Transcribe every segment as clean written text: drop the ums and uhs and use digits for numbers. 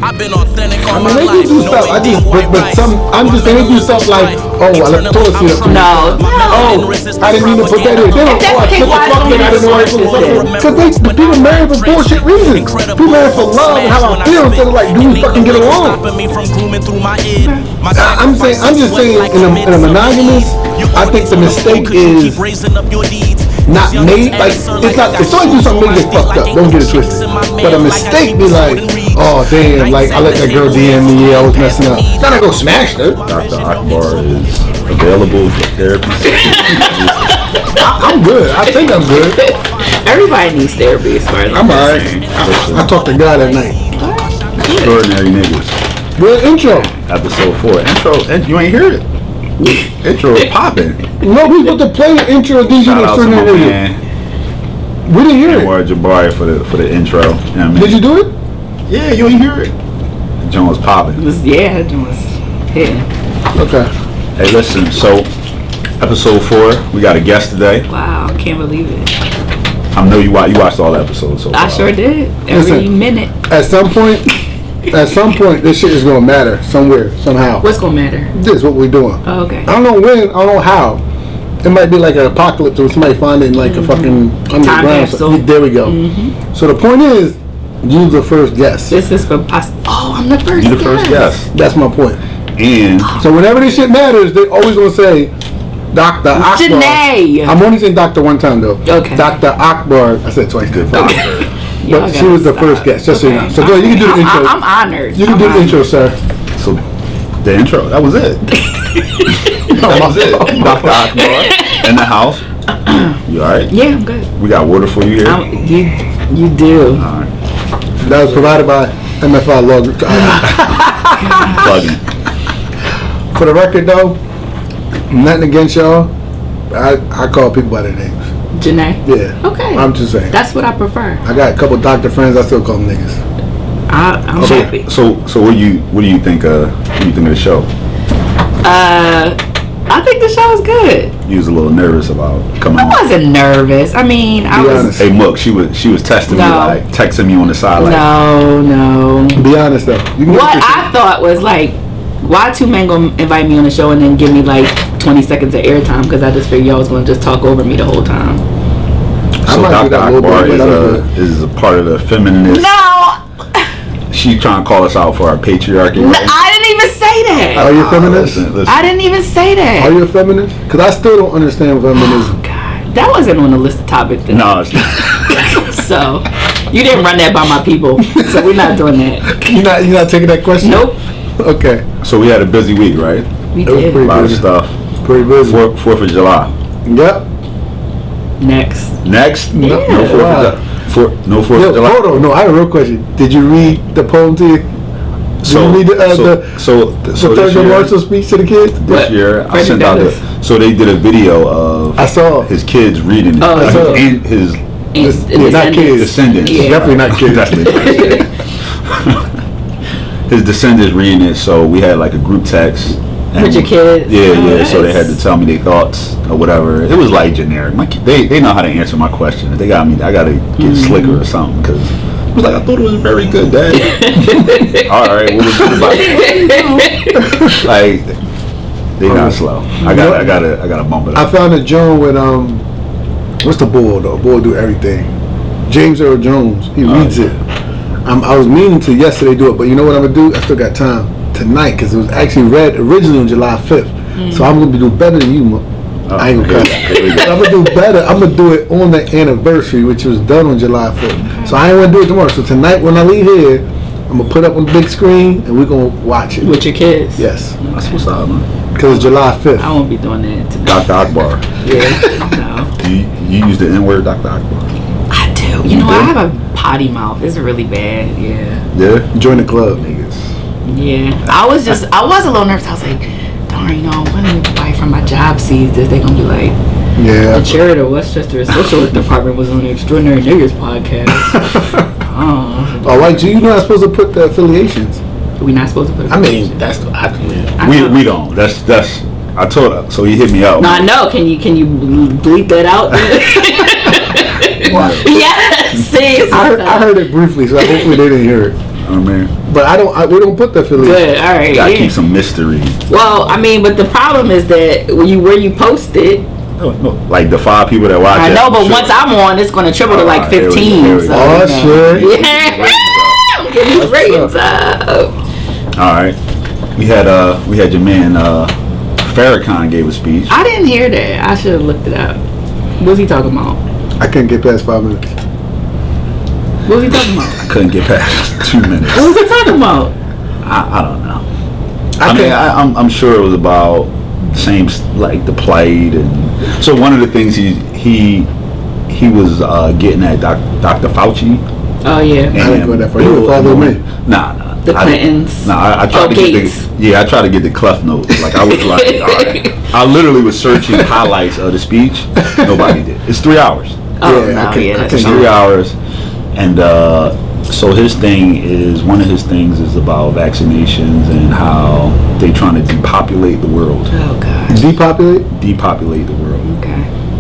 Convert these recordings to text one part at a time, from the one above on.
I've been authentic I all mean, my they life. do stuff. I just, but some, I'm just saying they do stuff like, oh, I left the toilet seat up. No. Oh, I didn't mean to put that in. They don't, oh, I took the fuck in. I didn't know I was supposed to. Because the people marry for bullshit reasons. People marry for love and how I feel instead of like, do we fucking get along? I'm just saying, in a monogamous, I think the mistake is not made, like, it's only do something make it fucked up, don't get it twisted. But a mistake be like, oh damn, like, I let that girl DM me, yeah, I was messing up. It's not I go smash her. Dr. Akbar is available for therapy. I'm good, I think I'm good. Everybody needs therapy as far as I'm alright. I talk to God at night. Extraordinary niggas. Good intro. Episode 4. Intro, you ain't hear it. Intro is popping. No, we supposed to play the intro of these Shout out to my extraordinary. man, We didn't hear it. Anwar Jabari for the intro. You know what I mean? Did you do it? Yeah, you ain't hear it. John was popping. Yeah, it was hitting. Okay. Hey, listen. So, episode 4, we got a guest today. Wow, I can't believe it. I know you watched all the episodes so far. I sure did. Every minute. At some point, this shit is gonna matter somewhere, somehow. What's gonna matter? This is what we're doing. Oh, okay. I don't know when, I don't know how. It might be like an apocalypse or somebody find it in like a fucking underground. capsule. There we go. So the point is, you're the first guest. This is for I'm the first. You the first guest. That's my point. And So whenever this shit matters, they always gonna say Dr. Akbar. Janae. I'm only saying Dr. one time though. Okay. Dr. Akbar. I said twice. Good. But she was the first guest, just so you know. So go ahead, you can do the intro. I'm honored. You can do the intro, sir. so the intro, that was it. That was it. Dr. Akbar in the house. You alright? Yeah, I'm good. We got water for you here. You do. Alright. That was provided by MFI Log. Plugging. For the record though, nothing against y'all. I call people by their names. Janae. Yeah. Okay. I'm just saying. That's what I prefer. I got a couple doctor friends. I still call them niggas. I'm happy. So what do you think of the show? I think the show is good. You was a little nervous about coming on. I wasn't nervous. I mean, I was. honest. Hey, Mook, she was testing me, like texting me on the side, like, No. Be honest though. You can What I thought was like, why two men gonna invite me on the show and then give me like 20 seconds of airtime? Because I just figured y'all was gonna just talk over me the whole time. So might do Dr. that a little Akbar bit, is a part of the feminist. No, She trying to call us out for our patriarchy. Right? I didn't even say that. Are you a feminist? Listen. I didn't even say that. Are you a feminist? Because I still don't understand feminism. God, that wasn't on the list of topics. Then. No, it's not. So you didn't run that by my people. So we're not doing that. You're not taking that question? Nope. Okay. So we had a busy week, right? We It was did. A pretty lot of busy. stuff. Pretty busy. 4th of July. Yep. Next. Next? Yeah. No 4th of July. No 4th Yo, of July. hold on. No, I have a real question. Did you read the poem to you? Did you read the third commercial speech to the kids? This year, I sent out so they did a video of I saw his kids reading it. Oh, I saw. And his not kids. descendants. Yeah. Definitely not kids. Definitely. His descendants reading it, so we had like a group text. With your kids? Yeah, Oh, So they had nice. to tell me their thoughts or whatever. It was like generic. They know how to answer my questions. They got me. I got to get slicker or something because I was like, I thought it was very good, Dad. All right, what was good about it? Like they not slow. I gotta bump it I up. found a Joan with what's the bull though? Bull do everything. James Earl Jones. He reads it. I was meaning to yesterday do it, but you know what I'm gonna do? I still got time tonight because it was actually read originally on July 5th. So I'm gonna do better than you, Mo. I ain't gonna cut it. I'm gonna do better. I'm gonna do it on the anniversary, which was done on July 5th. So I ain't gonna do it tomorrow. So tonight when I leave here, I'm gonna put up on the big screen and we're gonna watch it. With your kids? Yes, That's what's up, man. because it's July 5th. I won't be doing that tonight. Dr. Akbar. Yeah. No. You use the N-word, Dr. Akbar? I do. You know, I have a potty mouth. It's really bad. Yeah. Yeah. Join the club. Niggas. Yeah. I was a little nervous. I was like, darn, you know, when anybody from my job sees this, they're gonna be like, Yeah. the chair of Westchester Social Work Department was on the Extraordinary Niggas podcast. Oh, right. You not supposed to put the affiliations. We not supposed to put it. I mean, that's what I mean. We don't. That's. I told her. So he hit me up. No, I know. Can you bleep that out? Yeah. See, I heard it briefly, so hopefully they didn't hear it. I mean, But we don't put the affiliation. Good. All right. gotta Yeah. keep some mystery. Well, I mean, but the problem is that where you post it. No, like the 5 people that watch. I know, but sure. once I'm on, it's going to triple to like Here we go, 15. here we So, go. Oh, you know. shit. Yeah. I'm getting these ratings up. All right, we had your man Farrakhan gave a speech. I didn't hear that. I should have looked it up. What was he talking about? I couldn't get past 5 minutes. What was he talking about? I couldn't get past 2 minutes. What was he talking about? I don't know. I'm sure it was about the same, like the plight, and so one of the things he was getting at Dr. Fauci. Oh yeah. I didn't go that far. You were following me. Nah. The Clintons. I tried to Gates. I tried to get the Clef Notes. Like I was like, all right. I literally was searching highlights of the speech. Nobody did. It's 3 hours. Oh Yeah, no, I yeah. can't That's It's 3 hours, and so one of his things is about vaccinations and how they trying to depopulate the world. Oh gosh. Depopulate the world. Okay.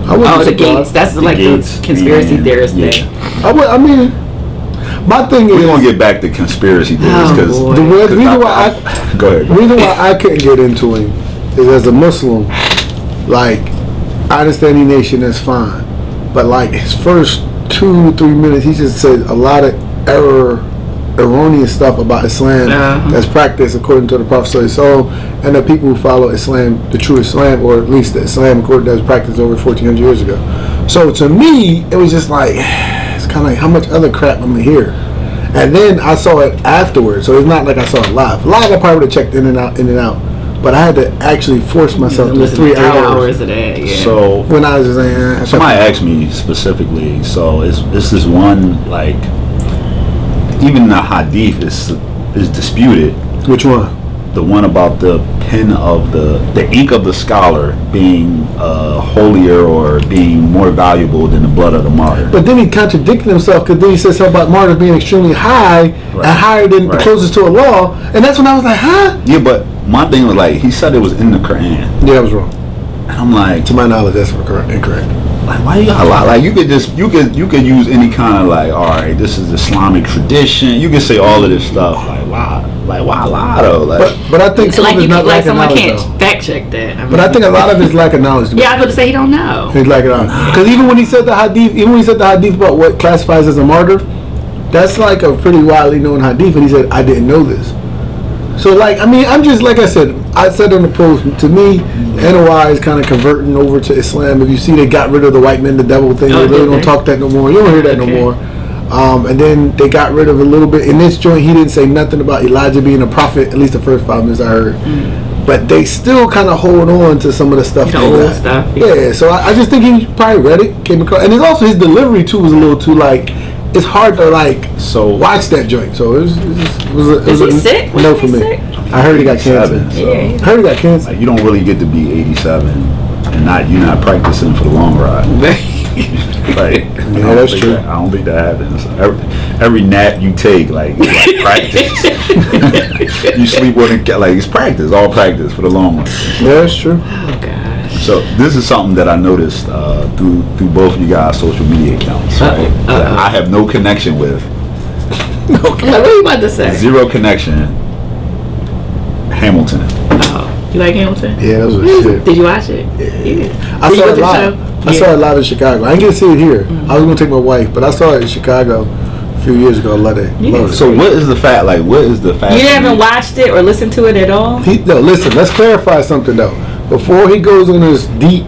I wouldn't Oh, the be surprised. Gates. That's like Gates, the conspiracy and- theorist yeah. thing. I mean, my thing is We're gonna get back to conspiracy theories Oh, because boy. the reason why go ahead. the reason why I couldn't get into him is as a Muslim, like I understand the nation is fine, but like his first 2 to 3 minutes, he just said a lot of erroneous stuff about Islam that's practiced according to the Prophet ﷺ, and the people who follow Islam, the true Islam, or at least the Islam according that was practiced over 1400 years ago. So to me, it was just like it's kind of like how much other crap I'm gonna hear. And then I saw it afterwards, so it's not like I saw it live. Live, I probably would have checked in and out. But I had to actually force myself to Listen 3 to hours. a day. Yeah. So When I was just like, somebody asked me specifically. So it's this one, like even the hadith is disputed. Which one? The one about the pen of the ink of the scholar being holier or being more valuable than the blood of the martyr. But then he contradicted himself because then he said something about martyrs being extremely high and higher than the closest to Allah. And that's when I was like, huh? Yeah, but my thing was like he said it was in the Quran. Yeah, I was wrong. And I'm like, To my knowledge, that's incorrect. like why you gotta lie? Like you could use any kind of like, all right, this is Islamic tradition. You can say all of this stuff. Like why lie though? Like, But I think some like of it's you not like lack of someone knowledge, can't though. fact check that. But I think a lot of it's lack of knowledge. yeah, I was going to say he don't know. He's like it on. Because even when he said the hadith about what classifies as a martyr, that's like a pretty widely known hadith, and he said, I didn't know this. So like, I mean, I'm just, like I said on the post, to me, NOI is kind of converting over to Islam. If you see they got rid of the white men, the devil thing, they really don't talk that no more. You don't hear that no more. And then they got rid of a little bit. In this joint, he didn't say nothing about Elijah being a prophet, at least the first 5 minutes I heard. But they still kind of hold on to some of the stuff. The old stuff. Yeah, so I just think he probably read it, came across. And it's also his delivery, too, was a little too, like, it's hard to, like, watch that joint. So it was Is he sick? No Was for he me. sick? I heard he got cancer. 87, so. Yeah. I heard he got cancer. Like, you don't really get to be 87 and you're not practicing for the long ride. Like, that's true. I don't think that happens. Every nap you take, like practice. You sleep with it, like it's practice, all practice for the long run. Yeah, that's true. Oh gosh. So this is something that I noticed through both of you guys' social media accounts, right? That I have no connection with. What are you about to say? Zero connection. Hamilton. Oh, you like Hamilton? Yeah, that was a shit. Did you watch it? Yeah. I Did you saw watch it the live. show? I saw it live in Chicago. I didn't get to see it here. I was gonna take my wife, but I saw it in Chicago a few years ago. I loved it. So what is the fact? Like, what is the fact? You haven't watched it or listened to it at all? No, listen. Let's clarify something though. Before he goes on this deep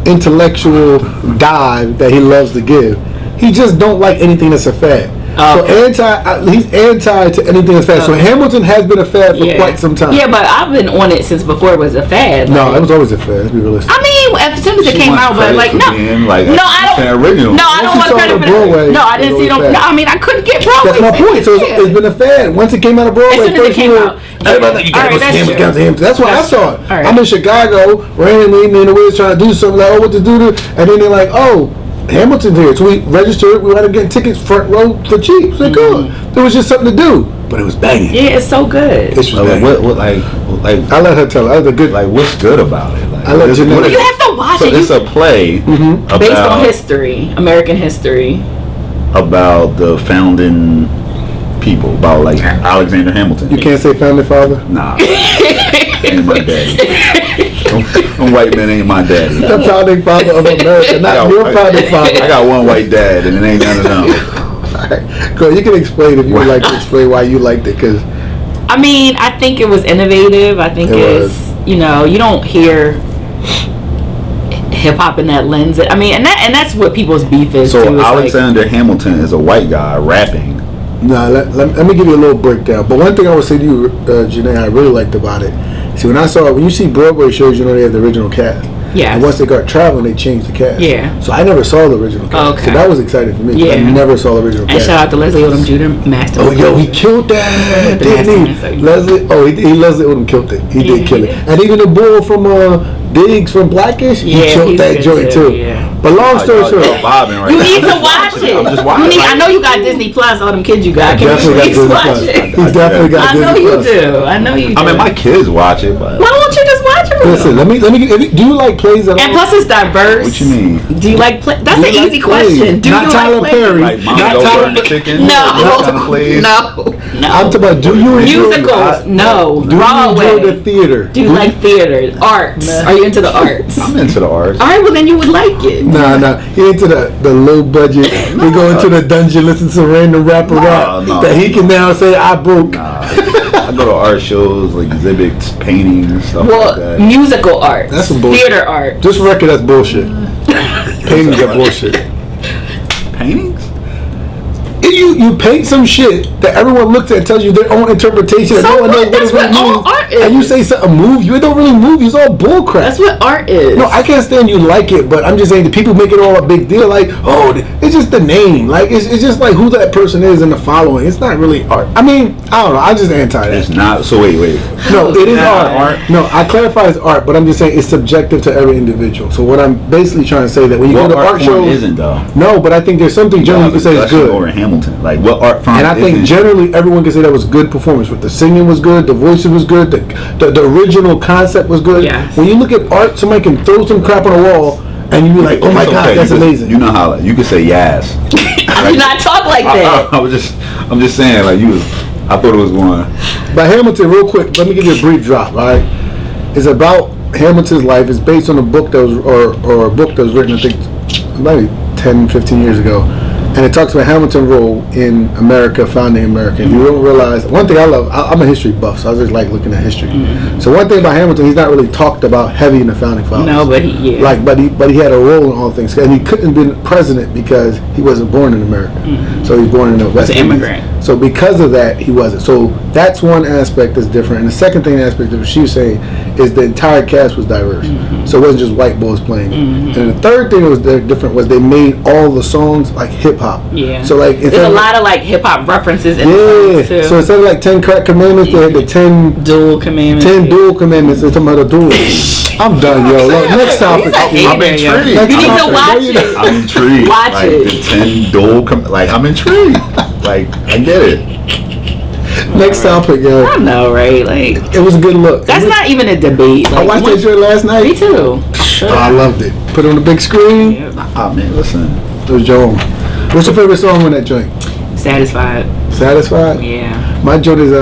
intellectual dive that he loves to give, he just don't like anything that's a fad. So he's anti to anything that's fad. So Hamilton has been a fad for quite some time. Yeah, but I've been on it since before it was a fad. No, it was always a fad. Let's be realistic. I mean, as soon as it came out, but like no, no, I don't. Original. No, I don't want credit for that. No, I didn't see them. No, I mean, I couldn't get Broadway. That's my point. So it's been a fad. Once it came out of Broadway, As soon as it came out. everybody like, that's why I saw it. All right. I'm in Chicago, randomly, me and the Wiz trying to do something, like, oh, what to do, and then they're like, oh, Hamilton's here. So we registered, we had to get tickets front row for cheap. So good. There was just something to do. But it was banging. Yeah, it's so good. It was banging. Like I let her tell it. That was a good. Like, what's good about it? Like, I let you know. You have to watch so it. It's a play about, based on history, American history. about the founding people about like Alexander Hamilton. You can't say founding father? Nah. Ain't my daddy. Them white men ain't my daddy. The founding father of America, not your founding father. I got one white dad, and it ain't none of them. Alright. Girl, you can explain if you would like to explain why you liked it, because I mean, I think it was innovative. I think it's, you know, you don't hear hip hop in that lens. I mean, and that's what people's beef is. So too. Alexander Hamilton is a white guy rapping. nah, let me give you a little breakdown. But one thing I would say to you, Janae, I really liked about it. See, when you see Broadway shows, you know they have the original cast. Yeah. And once they got traveling, they changed the cast. Yeah. So I never saw the original cast. Okay. So that was exciting for me. Yeah. I never saw the original And cast. shout out to Leslie Odom Jr. Master. Oh, yo, he killed that, didn't he? Leslie Odom killed it. He did kill it. And even the bull from Diggs from Blackish, he killed that joint too. Yeah. But long story short, You need to watch it. I'm just watching. I know you got Disney Plus. All them kids you got. definitely got Disney Plus. He definitely got Disney Plus. I know you do. I mean, my kids watch it, but Why won't you just watch it? Listen, let me do you like plays at all? And plus, it's diverse. what you mean? Do you like play? That's an easy question. Do Not you Tyler like Perry. Like Mama Not Don't Tyler Burn the Chicken? No. That kind of plays? No. I'm talking about, do you enjoy Musicals? No. Do you Broadway. enjoy the theater? Do you like theater? Arts? Are you into the arts? I'm into the arts. All right, well then you would like it. Nah. He into the low budget. We go into the dungeon, listen to some random rapper rap that he can now say, I broke. I go to art shows, like exhibits, paintings, stuff like that. Musical art. That's some bullshit. Theater art. Just record that's bullshit. Paintings are bullshit. Paintings? You paint some shit that everyone looks at and tells you their own interpretation and So no one knows what? what That's it really what all means. art is. And you say something move you, it don't really move you. It's all bullcrap. That's what art is. No, I can't stand you like it, but I'm just saying the people make it all a big deal. Like, oh, it's just the name. Like, it's just like who that person is in the following. It's not really art. I mean, I don't know. I just anti It's that. not. So wait. No, it is God. art. No, I clarify it's art, but I'm just saying it's subjective to every individual. So what I'm basically trying to say that when you What go to art art form shows, isn't though? no, but I think there's something generally you can say is good. Or in Hamilton, like what art form? And I think generally everyone can say that was good performance. With the singing was good, the voices was good, the original concept was good. Yes. When you look at art, somebody can throw some crap on a wall and you be like, oh my god, that's amazing. You know how you can say yes. I do not talk like that. I'm just saying, like I thought it was going. But Hamilton, real quick, let me give you a brief drop. All right, it's about Hamilton's life. It's based on a book that was or a book that was written, I think, maybe 10, 15 years ago. And it talks about Hamilton's role in America, founding America. And you don't realize, one thing I love, I'm a history buff, so I just like looking at history. So one thing about Hamilton, he's not really talked about heavy in the founding fathers. No, but he but he had a role in all things. And he couldn't have been president because he wasn't born in America. So he was born in the West Indies. immigrant. So because of that, he wasn't. So that's one aspect that's different. And the second thing aspect of what she was saying is the entire cast was diverse. So it wasn't just white boys playing. And the third thing that was different was they made all the songs like hip hop. Yeah. So like there's a lot of like hip hop references in the songs too. So instead of like 10 commandments, they had the 10 dual commandments. 10 dual commandments. They're talking about the dual. I'm done, yo. Look, next topic. I'm intrigued. You need to watch it. I'm intrigued. Watch like, it. The 10 dual. I'm intrigued. Like I get it. Next topic, yo. I know, right? Like It was a good look. that's not even a debate. I Like, watched that joint last night. Me too. Oh, I loved it. Put it on the big screen. Ah man, listen. It was Joe. What's your favorite song on that joint? Satisfied. Satisfied? Yeah. My joint is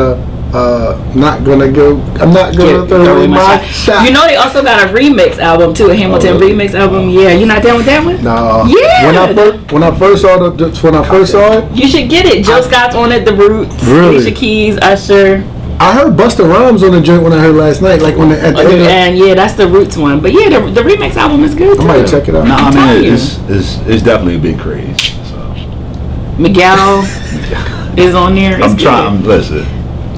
not gonna go. I'm not gonna throw away my shot. You know they also got a remix album too, a Hamilton remix album. Yeah, you not down with that one? No. Yeah. When I first saw it, You should get it. Jill Scott's on it. The Roots. Really? Alicia Keys, Usher. I heard Busta Rhymes on the joint when I heard last night. Like when at the end. And yeah, that's the Roots one. But yeah, the remix album is good I too. might check it out. No, I telling mean you. it's definitely a big craze. So Miguel is on there. It's I'm good. trying. Listen.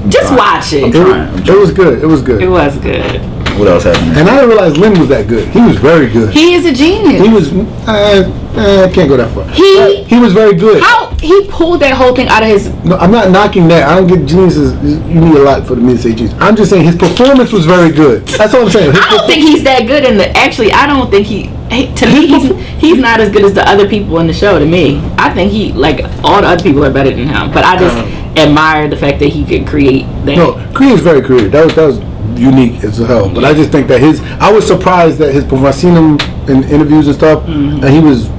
Just watch it. It was good. It was good. It was good. What else happened? And I didn't realize Lynn was that good. He was very good. He is a genius. He was. I can't go that far. He was very good. How he pulled that whole thing out of his. No, I'm not knocking that. I don't get geniuses. You need a lot for me to say genius. I'm just saying his performance was very good. That's all I'm saying. I don't think he's that good in the. Actually, I don't think to me, he's not as good as the other people in the show. To me, I think all the other people are better than him. But I just admire the fact that he could create that. No, Creed is very creative. That was unique as hell. But I just think that I was surprised that his performance. I seen him in interviews and stuff, and he was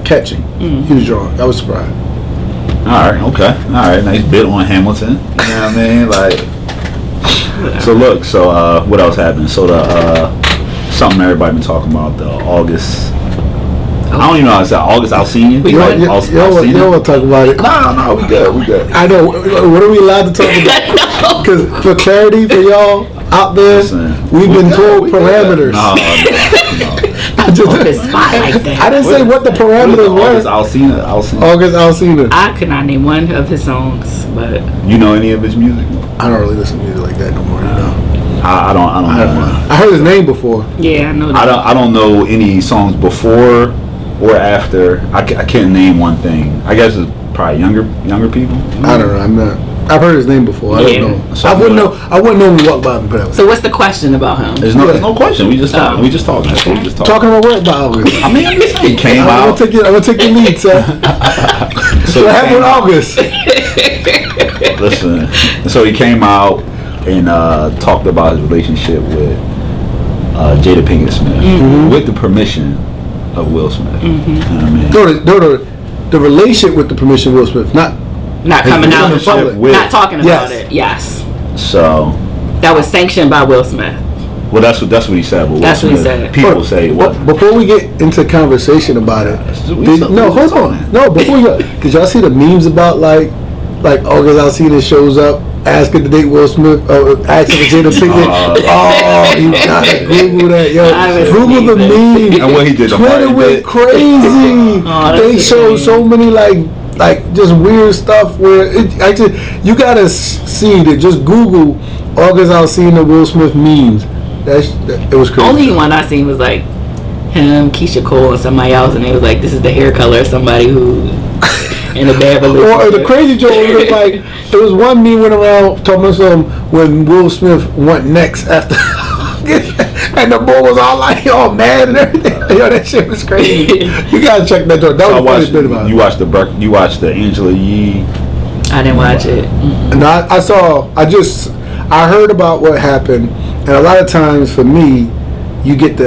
catching. He was drawing. I was surprised. Alright, okay. Alright, nice bit on Hamilton. You know what I mean? Like, so look, what else happened? So something everybody been talking about, the August. I don't even know how to say August Alsina. You don't want to talk about it. No, we good. I know. What are we allowed to talk about? Because for clarity for y'all out there, we've been told parameters. No. I didn't say what the parameters were. August Alsina. I could not name one of his songs, but you know any of his music? I don't really listen to music like that no more. You know. I don't know. I heard his name before. Yeah, I know that. I don't know any songs before or after. I can't name one thing. I guess it's probably younger people. I don't know. I'm not. I've heard his name before. I don't know. So I wouldn't know when we walk by him. So what's the question about him? There's no question. We just talking. We just talking. Talking about what about August? I mean, I'm just saying. Came out. I'm gonna take your lead, sir. So what happened with August? Listen. So he came out and talked about his relationship with Jada Pinkett Smith with the permission of Will Smith. You know what I mean? No, the relationship with the permission of Will Smith, not coming out in public. Not talking about it. Yes. So that was sanctioned by Will Smith. Well, that's what he said. But that's what he said. People say it wasn't. Before we get into conversation about it, hold on. No, before you, did y'all see the memes about like August Alsina shows up asking to date Will Smith, asking for Jada Pinkett? You gotta Google that, yo. Google the meme. And what he did, Twitter went crazy. They showed so many like just weird stuff where you gotta see that. Just Google August Alsina Will Smith memes. It was crazy. Only one I seen was like him, Keisha Cole, and somebody else, and it was like, this is the hair color of somebody who in a bad relationship. Or the crazy joke was like, there was one meme went around talking about something when Will Smith went next after, and the boy was all mad and everything. Yo, that shit was crazy. You gotta check that joke. That was the funniest bit about it. You watched the Angela Yee? I didn't watch it. No, I heard about what happened, and a lot of times for me, you get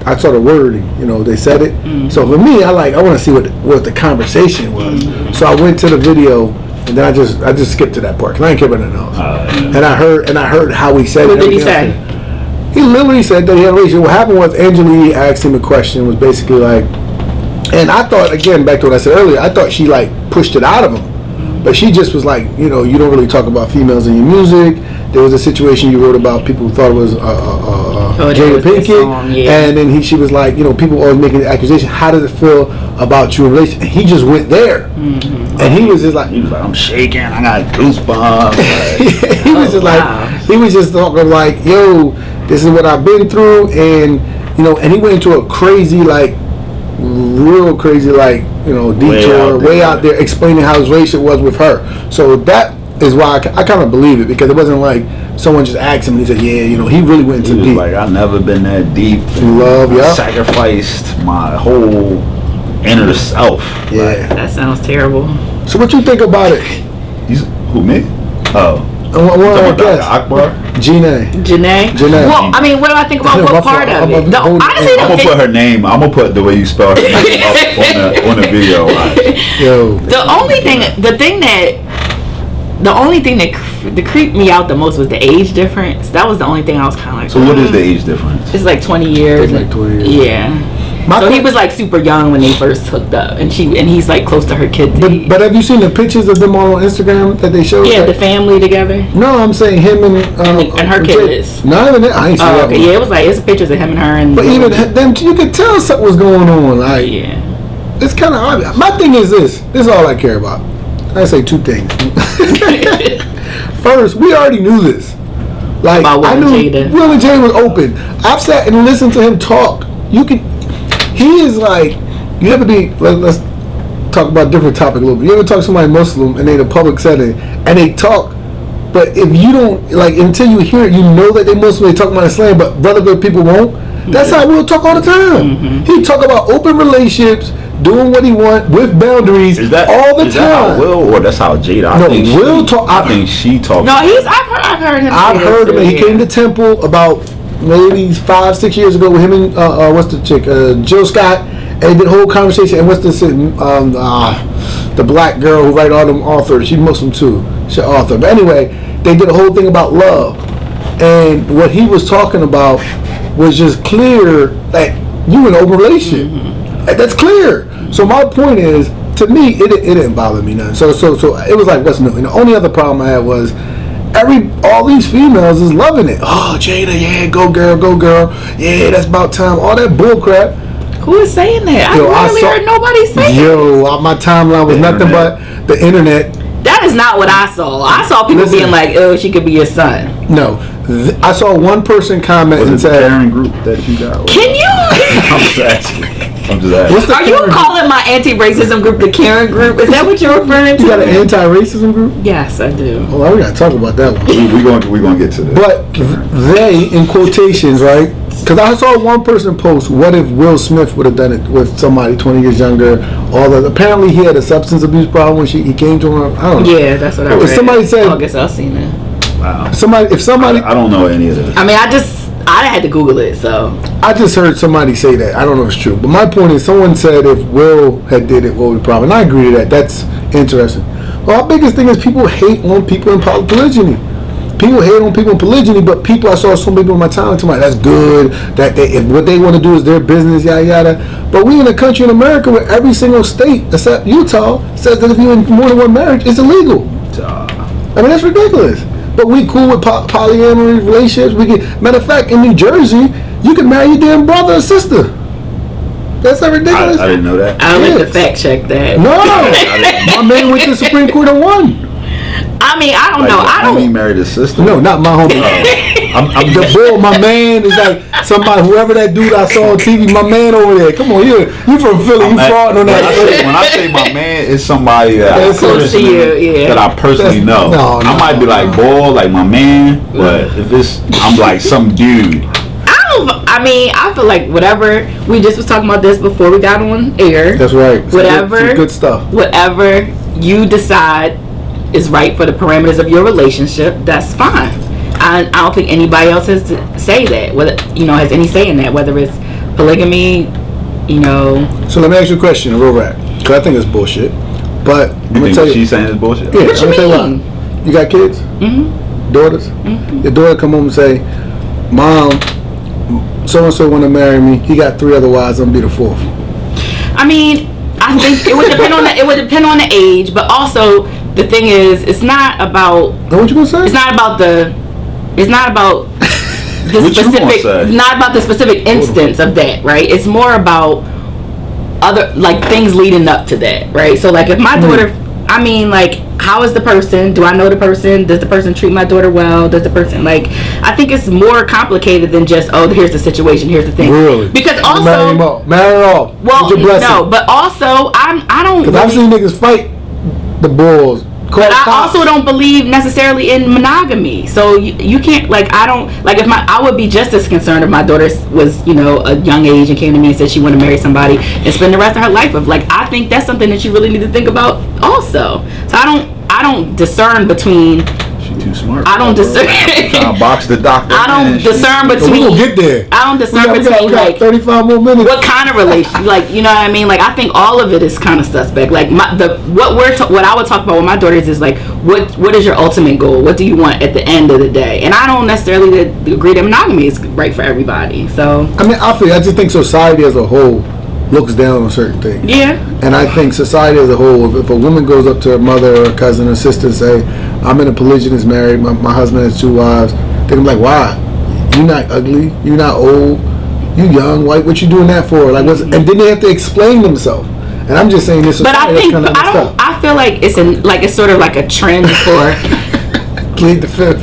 I saw the wording, they said it. Mm-hmm. So for me, I want to see what the conversation was. Mm-hmm. So I went to the video, and then I just skipped to that part because I didn't care about nothing else. Yeah. And I heard how he said it. What did he say? He literally said that he had a relationship. What happened was Angela Yee asked him a question, was basically like, and I thought, again, back to what I said earlier, I thought she pushed it out of him. But she just was like, you don't really talk about females in your music. There was a situation you wrote about people who thought it was Jada Pinkett, and then she was like, people always making the accusation. How does it feel about you in relation? And he just went there, and he was just like, I'm shaking, I got goosebumps. He was just talking like, yo, this is what I've been through, and and he went into a crazy real crazy detour way out there explaining how his relationship was with her. So that is why I kind of believe it, because it wasn't like someone just asked him and he said, he really went into deep. I've never been that deep. Love, sacrificed my whole inner self. Yeah. That sounds terrible. So what you think about it? Who, me? Oh. One of our guests. Akbar? Janae. Well, I mean, what do I think about what part of it? I'm gonna put her name. I'm gonna put the way you spell her name up on the video. Yo. The only thing that creeped me out the most was the age difference. That was the only thing I was kind of like. So what is the age difference? It's like 20 years. It's like 20 years. Yeah. So he was super young when they first hooked up, and he's close to her kids. But have you seen the pictures of them all on Instagram that they showed? Yeah, the family together. No, I'm saying him and her kids. Not even that. I ain't seen that one. Yeah, it was it's pictures of him and her. And but even them, you could tell something was going on. It's kind of obvious. My thing is this. This is all I care about. I say two things. First, we already knew this. I knew Will and Jada was open. I've sat and listened to him talk. He is you ever be, let's talk about a different topic a little bit. You ever talk to somebody Muslim and they in a public setting and they talk, but if you don't, until you hear it, you know that they Muslim, they talk about Islam, but brotherhood people won't. That's how Will talk all the time. Mm-hmm. He talk about open relationships, doing what he want with boundaries all the time. Is that how Will, or that's how Jada? I think she talks. No, I've heard him. I've heard him. He came to Temple about maybe 5-6 years ago with him and what's the chick, Jill Scott, And the whole conversation, and what's this? The black girl who write all them authors, she's Muslim too. She's an author. But anyway, they did a whole thing about love. And what he was talking about was just clear that you in an open relationship. That's clear. So my point is, to me, it didn't bother me none. So it was like, what's new? And the only other problem I had was all these females is loving it. Oh, Jada, yeah, go girl, yeah, that's about time. All that bull crap. Who is saying that? I literally heard nobody say it. My timeline was nothing but the internet. That is not what I saw. I saw people being like, "Oh, she could be your son." No, I saw one person comment and said, the Karen group that you got? Can you? I'm just asking. Are you calling my anti-racism group the Karen group? Is that what you're referring to? You got an anti-racism group? Yes, I do. Well, we gotta talk about that one. We're gonna get to that. But they, in quotations, right? Because I saw one person post, what if Will Smith would have done it with somebody 20 years younger? Apparently he had a substance abuse problem when he came to him. I don't know. Yeah, that's what I read. If somebody said, I guess I've seen it. Wow. If somebody, I don't know any of this. I mean, I had to Google it, so. I just heard somebody say that. I don't know if it's true. But my point is, someone said if Will had did it, what would the problem? And I agree to that. That's interesting. Well, our biggest thing is people hate on people in polygyny. People hate on people in polygyny, but I saw some people in my town tell me that's good, that if what they want to do is their business, yada yada. But we in a country in America where every single state except Utah says that if you're in more than one marriage, it's illegal. I mean, that's ridiculous. But we cool with polyamory relationships. Matter of fact, in New Jersey, you can marry your damn brother or sister. That's not ridiculous. I didn't know that. I don't like to fact check that. No, my man went to the Supreme Court and won. I mean, I don't know. I don't. He married his sister. No, not my homie. I'm the bull. My man is like somebody, whoever that dude I saw on TV. My man over there. Come on, you from Philly. You frauding on that. When I say my man, it's somebody that close to you, that I personally know. I might be like bull, like my man, but if I'm like some dude. I feel like whatever, we just was talking about this before we got on air. That's right. Some good stuff. Whatever you decide is right for the parameters of your relationship, that's fine. I don't think anybody else has to say that. Whether has any say in that, whether it's polygamy, So let me ask you a question, real rap, because I think it's bullshit. But I'm gonna tell you, she's saying it's bullshit. Yeah, what you mean? Tell you what, you got kids? Mm-hmm. Daughters? Mm-hmm. Your daughter come home and say, "Mom, so and so want to marry me. He got 3 other wives. I'm gonna be the 4th." I mean, I think it would depend on the age, but also the thing is, it's not about. What you gonna say? It's not about the specific. Not about the specific instance of that, right? It's more about other things leading up to that, right? So if my daughter, how is the person? Do I know the person? Does the person treat my daughter well? Does the person I think it's more complicated than just here's the situation, here's the thing. Really? Because also marry her off. Well, no, but also I don't. Because I've seen niggas fight the bulls. But I also don't believe necessarily in monogamy. So you can't I don't if I would be just as concerned if my daughter was a young age and came to me and said she wanted to marry somebody and spend the rest of her life with. I think that's something that you really need to think about also. So I don't discern between. She too smart. I don't discern. I'm trying to box the doctor. I don't discern between. We'll get there. I don't discern between we got 35 more minutes. What kind of relation? You know what I mean? I think all of it is kind of suspect. What I would talk about with my daughters is what is your ultimate goal? What do you want at the end of the day? And I don't necessarily agree that monogamy is right for everybody. So I just think society as a whole looks down on certain things. Yeah. And I think society as a whole, if a woman goes up to her mother or cousin or sister and say, "I'm in a polygynous marriage, my husband has 2 wives," they're like, "Why? You're not ugly, you're not old, you young, what you doing that for?" And then they have to explain themselves. And I'm just saying this. But I think I feel like it's sort of like a trend for plead the fifth.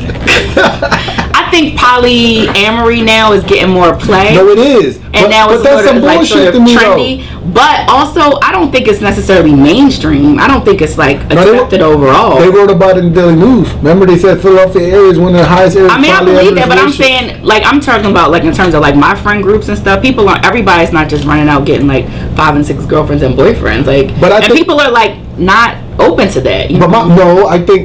I think polyamory now is getting more play. No, it is. And now it's that's some bullshit to me, trendy. But also, I don't think it's necessarily mainstream. I don't think it's accepted overall. They wrote about it in the Daily News. Remember, they said Philadelphia area is one of the highest areas. I believe that, but I'm saying, I'm talking about in terms of my friend groups and stuff. Everybody's not just running out getting 5 and 6 girlfriends and boyfriends. People are not open to that.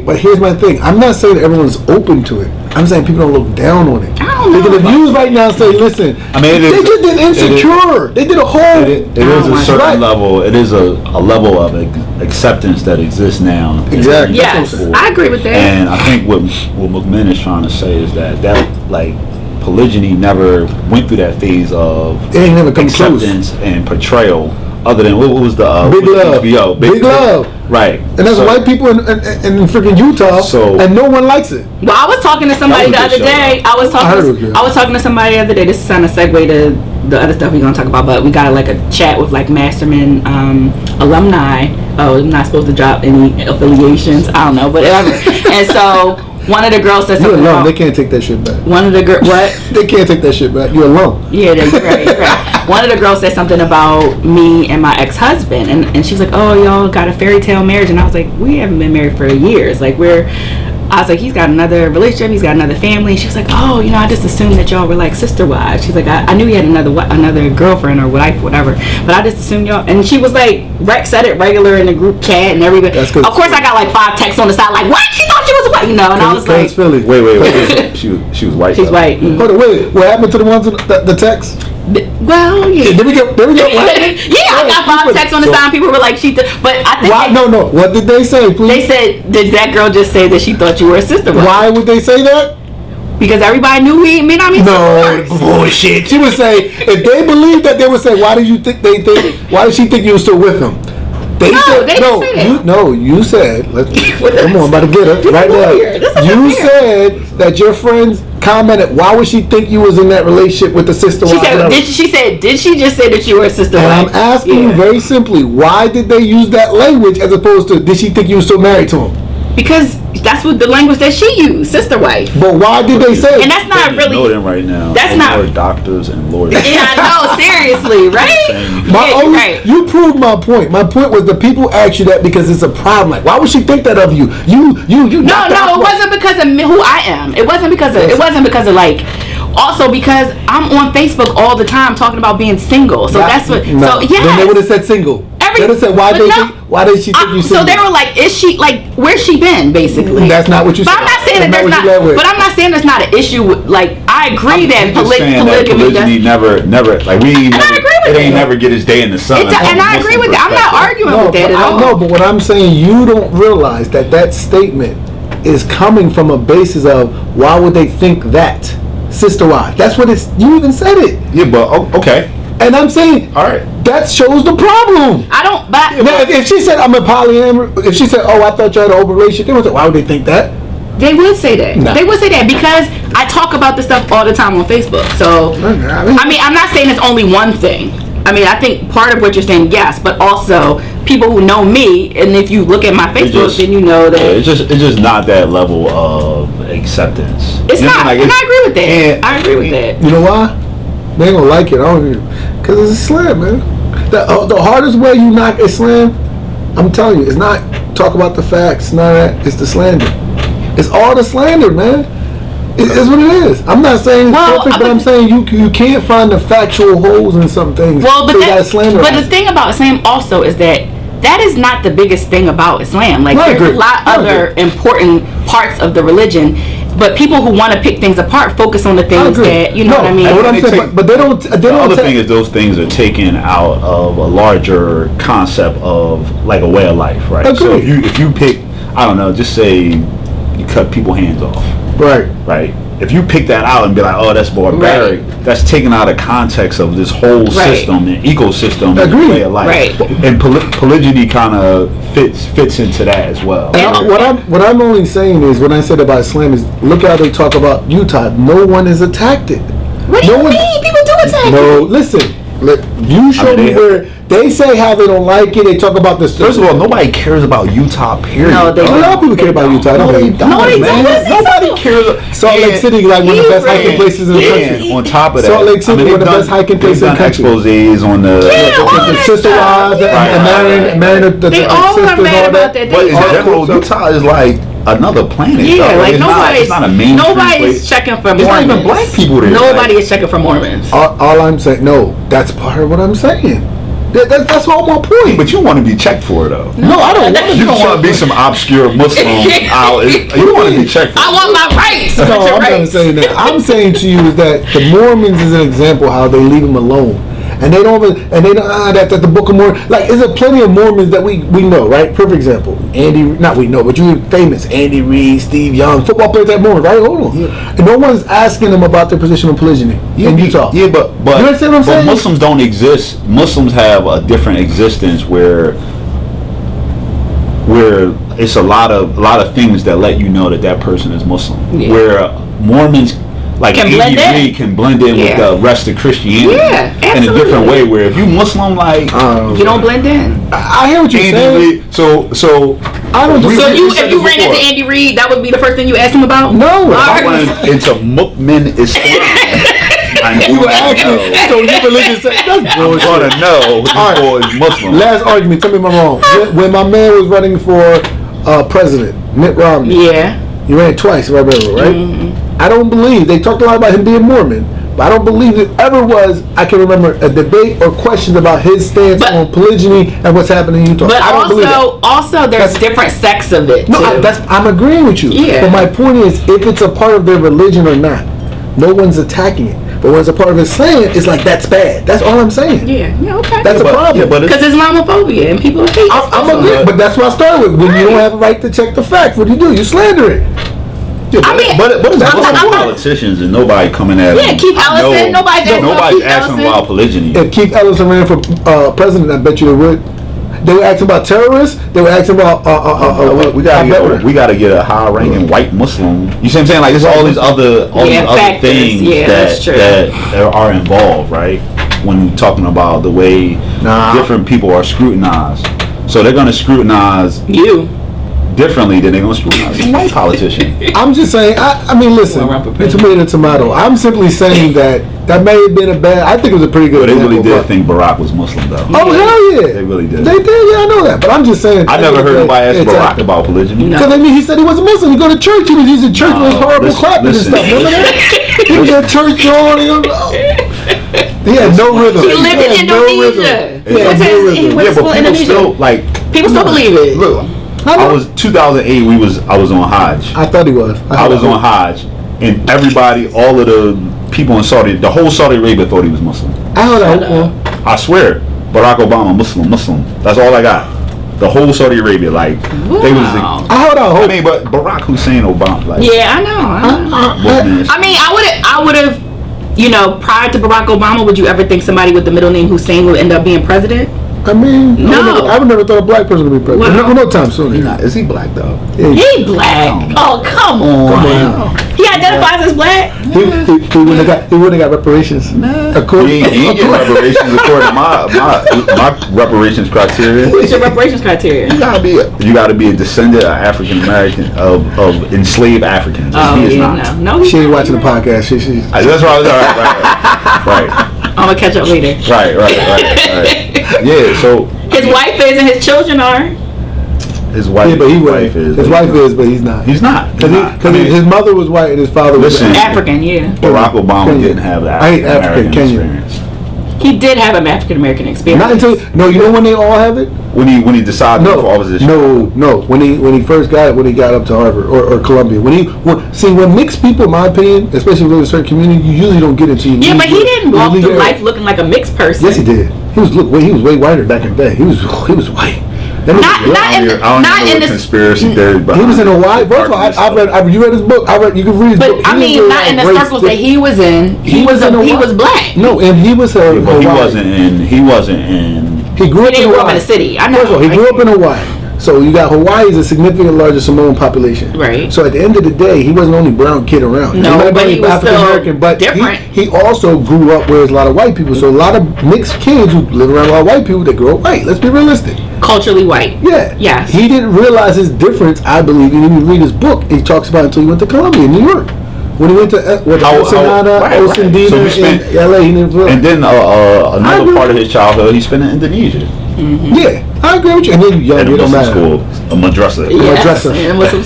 But here's my thing. I'm not saying that everyone's open to it. I'm saying people don't look down on it. I don't know. Because if you right now say, listen, I mean, they just did Insecure. They did a whole. It is a certain level. It is a level of acceptance that exists now. Exactly. Yes, I agree with that. And I think what McMahon is trying to say is that like polygyny never went through that phase of acceptance and portrayal. Other than what was the Big Love? HBO, Big Love, right? And there's white people in freaking Utah, and no one likes it. Well, I was talking to somebody the other day. I was talking to somebody the other day. This is kind of segue to the other stuff we're gonna talk about, but we got like a chat with like Masterman alumni. Oh, I'm not supposed to drop any affiliations. I don't know, whatever. And so one of the girls said something. You're alone. They can't take that shit back. One of the girls, what? They can't take that shit back. You're alone. Yeah, you're right. You're right. One of the girls said something about me and my ex-husband, and she was like, "Oh, y'all got a fairy tale marriage," and I was like, "We haven't been married for years. Like I was like, he's got another relationship, he's got another family." And she was like, "Oh, I just assumed that y'all were like sister wives." She's like, I knew he had another girlfriend or wife, whatever, but I just assumed y'all. And she was like, Rex said it regular in the group chat and everybody. Of course, I got like 5 texts on the side like, "What? She thought she was white," And I was like, Philly. Wait. She was white. She's white. Mm-hmm. Hold on, wait. What happened to the ones the text? Well, yeah. Did we get what? Yeah, I got 5 texts on the side. People were like, but I think no. What did they say, please? They said, did that girl just say that she thought you were a sister? Why would they say that? Because everybody knew we may not be No, bullshit. She would say, if they believe that, they would say, why did she think you were still with him? They didn't say that. You said, come on, I'm about to get her right now. You said that your friends commented, why would she think you was in that relationship with the sister? She said, did she just say that you were a sister? And I'm asking you very simply, why did they use that language as opposed to, did she think you were still married to him? Because that's what the language that she used, sister wife. But why did they say? And that's not really. Know them right now. That's not. More doctors and lawyers. Yeah, I know. Seriously, right? You proved my point. My point was the people ask you that because it's a problem. Like, why would she think that of you? You. No, it wasn't because of who I am. It wasn't because of like. Also because I'm on Facebook all the time talking about being single. So that's what. So yeah. Then they would have said single. They would have said why did she think you single? So they were like, is she like where's she been basically? That's not what you said. But I'm not saying that there's not. But I'm not saying there's not an issue with like I agree that polygyny never like we. And I agree with it. It ain't never get its day in the sun. And I agree with that. I'm not arguing with that at all. No, but what I'm saying, you don't realize that statement is coming from a basis of why would they think that? Sister wife. That's what it's. You even said it. Yeah, but okay. And I'm saying, all right, that shows the problem. I don't. But now, if she said I'm a polyamorous, if she said, "Oh, I thought you had an open relationship," they would say, "Why would they think that?" They would say that. Nah. They would say that because I talk about this stuff all the time on Facebook. So I mean, I'm not saying it's only one thing. I mean, I think part of what you're saying, yes, but also people who know me, and if you look at my Facebook, then you know that it's just not that level of acceptance. It's not, and I agree with that. I agree with that. You know why? They ain't gonna like it. I don't even, because it's a slam, man. The hardest way you knock a slam, I'm telling you, it's not talk about the facts. None of that. It's the slander. It's all the slander, man. It's what it is. I'm not saying it's perfect, but I'm saying you can't find the factual holes in some things. Well, but the thing about Islam also is that is not the biggest thing about Islam. Like there's a lot of other important parts of the religion, but people who want to pick things apart focus on the things that what I mean. What I'm saying, but they don't. The other thing is those things are taken out of a larger concept of like a way of life, right? Agreed. So if you pick, I don't know, just say you cut people's hands off. Right. If you pick that out and be like, oh, that's barbaric, that's taken out of context of this whole system and ecosystem and way of life. Right. And polygyny kind of fits into that as well. What I'm only saying is, what I said about Islam is, look how they talk about Utah. No one has attacked it. What do you mean? People do attack it. No, listen. You show me where they say how they don't like it. They talk about this. First of all, nobody cares about Utah. Period. No, a lot of people care about Utah. No, they don't. Nobody cares. Salt Lake City, like one of the best hiking places in the country. On top of that, Salt Lake City, one of the best hiking places in the country. Exposés on the sister wives and marrying the they all are mad about that. But in general, Utah is like another planet. Yeah, like it's not a mainstream nobody's checking for Mormons. It's not even black people there. Nobody is checking for Mormons. All I'm saying, no, that's part of what I'm saying. That's all my point. But you want to be checked for it, though. No, I don't. You don't want to be some obscure Muslim out. You want to be checked for it. I want my rights. No, I'm not saying that. I'm saying to you is that the Mormons is an example how they leave them alone. And they don't even, and they don't, that's the Book of Mormon. Like, is there plenty of Mormons that we know, right? Perfect example. Not we know, but you famous. Andy Reid, Steve Young, football players that Mormons, right? Hold on. Yeah. And no one's asking them about their position on polygyny in Utah. Yeah, but you understand what I'm saying? Muslims don't exist. Muslims have a different existence where it's a lot of things that let you know that person is Muslim. Yeah. Where Mormons can blend in with the rest of Christianity in a different way. Where if you Muslim, you don't blend in. I hear what you're saying. So I don't. If you ran into Andy Reid, that would be the first thing you asked him about? No, I went into Mu'min Islam. You were asking, so your religion said that's bullshit. I'm gonna know this boy is Muslim. Last argument, tell me if I'm wrong. When my man was running for president, Mitt Romney. Yeah. He ran twice, if I remember, right? Mm-hmm. I don't believe, they talked a lot about him being Mormon, but I don't believe there ever was, I can remember, a debate or questions about his stance on polygyny and what's happening in Utah. But I don't believe that. Also, there's different sects of it, No, I'm agreeing with you. Yeah. But my point is, if it's a part of their religion or not, no one's attacking it. But when it's a part of Islam, it's like, that's bad. That's all I'm saying. Yeah, okay. That's a problem. Because Islamophobia and people hate it. I'm agreeing, but that's what I started with. When you don't have a right to check the facts, what do? You slander it. Yeah, but it's Muslim politicians and nobody coming at him. Yeah, Keith Ellison. Nobody's asking about polygyny. If Keith Ellison ran for president, I bet you they would. They were asking about terrorists. They were asking about. We gotta get a high-ranking white Muslim. You see what I'm saying? Like there's all these other things that are involved, right? When you're talking about the way different people are scrutinized, so they're gonna scrutinize you differently than they're going to scrutinize a white politician. I'm just saying, I mean, listen, tomato. I'm simply saying that may have been I think it was a pretty good But they really did think Barack was Muslim, though. Oh, hell yeah. They really did. They did, yeah, I know that. But I'm just saying. I never heard anybody ask Barack about polygyny. Because he said he wasn't Muslim. He go to church. He was using church with his horrible clapping and stuff. Remember that? He was at church on. He had no rhythm. He lived in Indonesia. He had no rhythm. Yeah, but people still believe it. Look. I was 2008. I was on Hajj. I thought he was. I was on Hajj, and everybody, all of the people in Saudi, the whole Saudi Arabia thought he was Muslim. I swear, Barack Obama, Muslim. That's all I got. The whole Saudi Arabia, like they was. I mean, but Barack Hussein Obama, like. Yeah, I know. I mean, I would have. You know, prior to Barack Obama, would you ever think somebody with the middle name Hussein would end up being president? I mean, no. I would never thought a black person would be president. Well, no time soon. Is he black though? He black. Oh, come on. He identifies as black. He wouldn't have got reparations. He ain't get reparations according to my reparations criteria. What's your reparations criteria? You gotta be a descendant of African American of enslaved Africans. Oh, he is not. No, she ain't watching the podcast. That's right. I'm gonna catch up later. Right. Yeah, so his wife is and his children are. His wife, yeah, but his wife is, but he's not. He's not. Because his mother was white and his father was African. Yeah. Barack Obama didn't have that African experience. He did have an African American experience. Not until you know when they all have it. When he decided for opposition. No. When he first got it, when he got up to Harvard or Columbia. When mixed people, in my opinion, especially in a certain community, you usually don't get into. Yeah, but he didn't walk through life looking like a mixed person. Yes, he did. He was way whiter back in the day. He was white. Not in the conspiracy theory. He was in Hawaii. First of all, you read his book. You can read his book. But I mean, not in the circles that he was in. He was black. No, and he was but he wasn't in. He grew up in Hawaii. In a city. I know. First of all, he grew up in Hawaii. So you got Hawaii is a significantly larger Samoan population. Right. So at the end of the day, he wasn't the only brown kid around. No, but he was still but different. He also grew up where there's a lot of white people. So a lot of mixed kids who live around a lot of white people, they grow up white. Let's be realistic. Culturally white. Yeah. Yes. He didn't realize his difference, I believe. And if you read his book, he talks about it until he went to Columbia, New York. When he went to Osindina in LA, he didn't realize. And then another part of his childhood, he spent in Indonesia. Mm-hmm. Yeah, I agree with you. And then you don't matter. School, a madrasa. A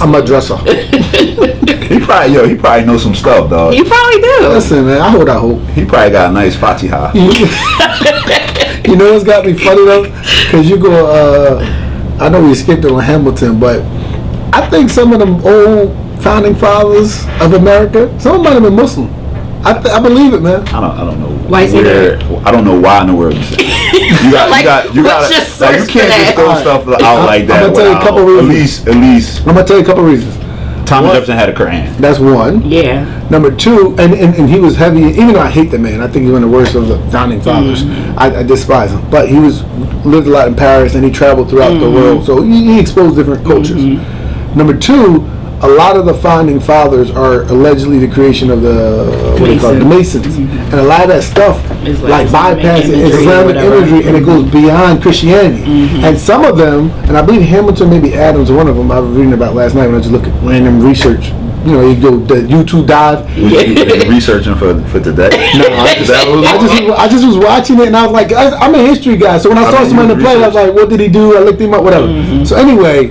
madrasa. He probably knows some stuff, dog. He probably do. Listen, man, I hope. He probably got a nice Fatiha. You know what's got me funny though? Because you go, I know we skipped it on Hamilton, but I think some of them old founding fathers of America, some of them might have been Muslim. I believe it, man. I don't know. Why is he there? I don't know why in the world you say that. You got. You can't just throw stuff out like that. I'm gonna tell you a couple reasons. At least. I'm gonna tell you a couple reasons. Thomas Jefferson had a Quran. That's one. Yeah. Number two, and he was heavy. Even though I hate the man, I think he's one of the worst of the founding fathers. I despise him. But he lived a lot in Paris and he traveled throughout the world, so he exposed different cultures. Number two, a lot of the founding fathers are allegedly the creation of the Masons, and a lot of that stuff like bypasses Islamic imagery, and it goes beyond Christianity. And some of them, and I believe Hamilton, maybe Adams, one of them, I was reading about last night when I just looked at random research. You know, you go the YouTube dive. Researching for today. No, I just was watching it, and I was like, I'm a history guy, so when I saw someone in the play, I was like, what did he do? I looked him up, whatever. So anyway,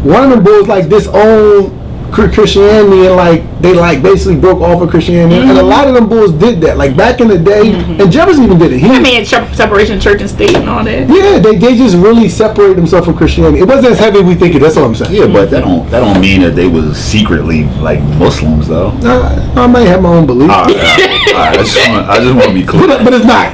one of them bulls like disowned Christianity, and like they like basically broke off of Christianity, and a lot of them bulls did that. Like back in the day, and Jefferson even did it. Separation of church and state and all that. Yeah, they just really separated themselves from Christianity. It wasn't as heavy as we think it. That's all I'm saying. Yeah, but that don't mean that they was secretly like Muslims though. I may have my own beliefs. All right. I just want to be clear. But it's not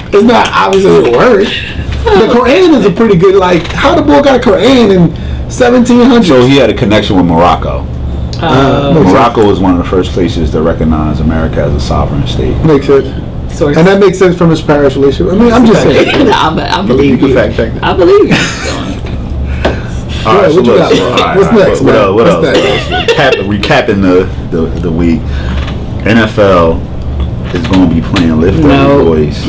obviously a word. The Quran is a pretty good, like, how the boy got a Quran in 1700? So he had a connection with Morocco. Morocco was one of the first places to recognize America as a sovereign state. Makes sense. And that makes sense from his Paris relationship. I mean, I'm just saying. I believe you. Fact check that. I believe you. All right, what you got? What's next, man? What else? Recapping the week. NFL is going to be playing Lift Every Voice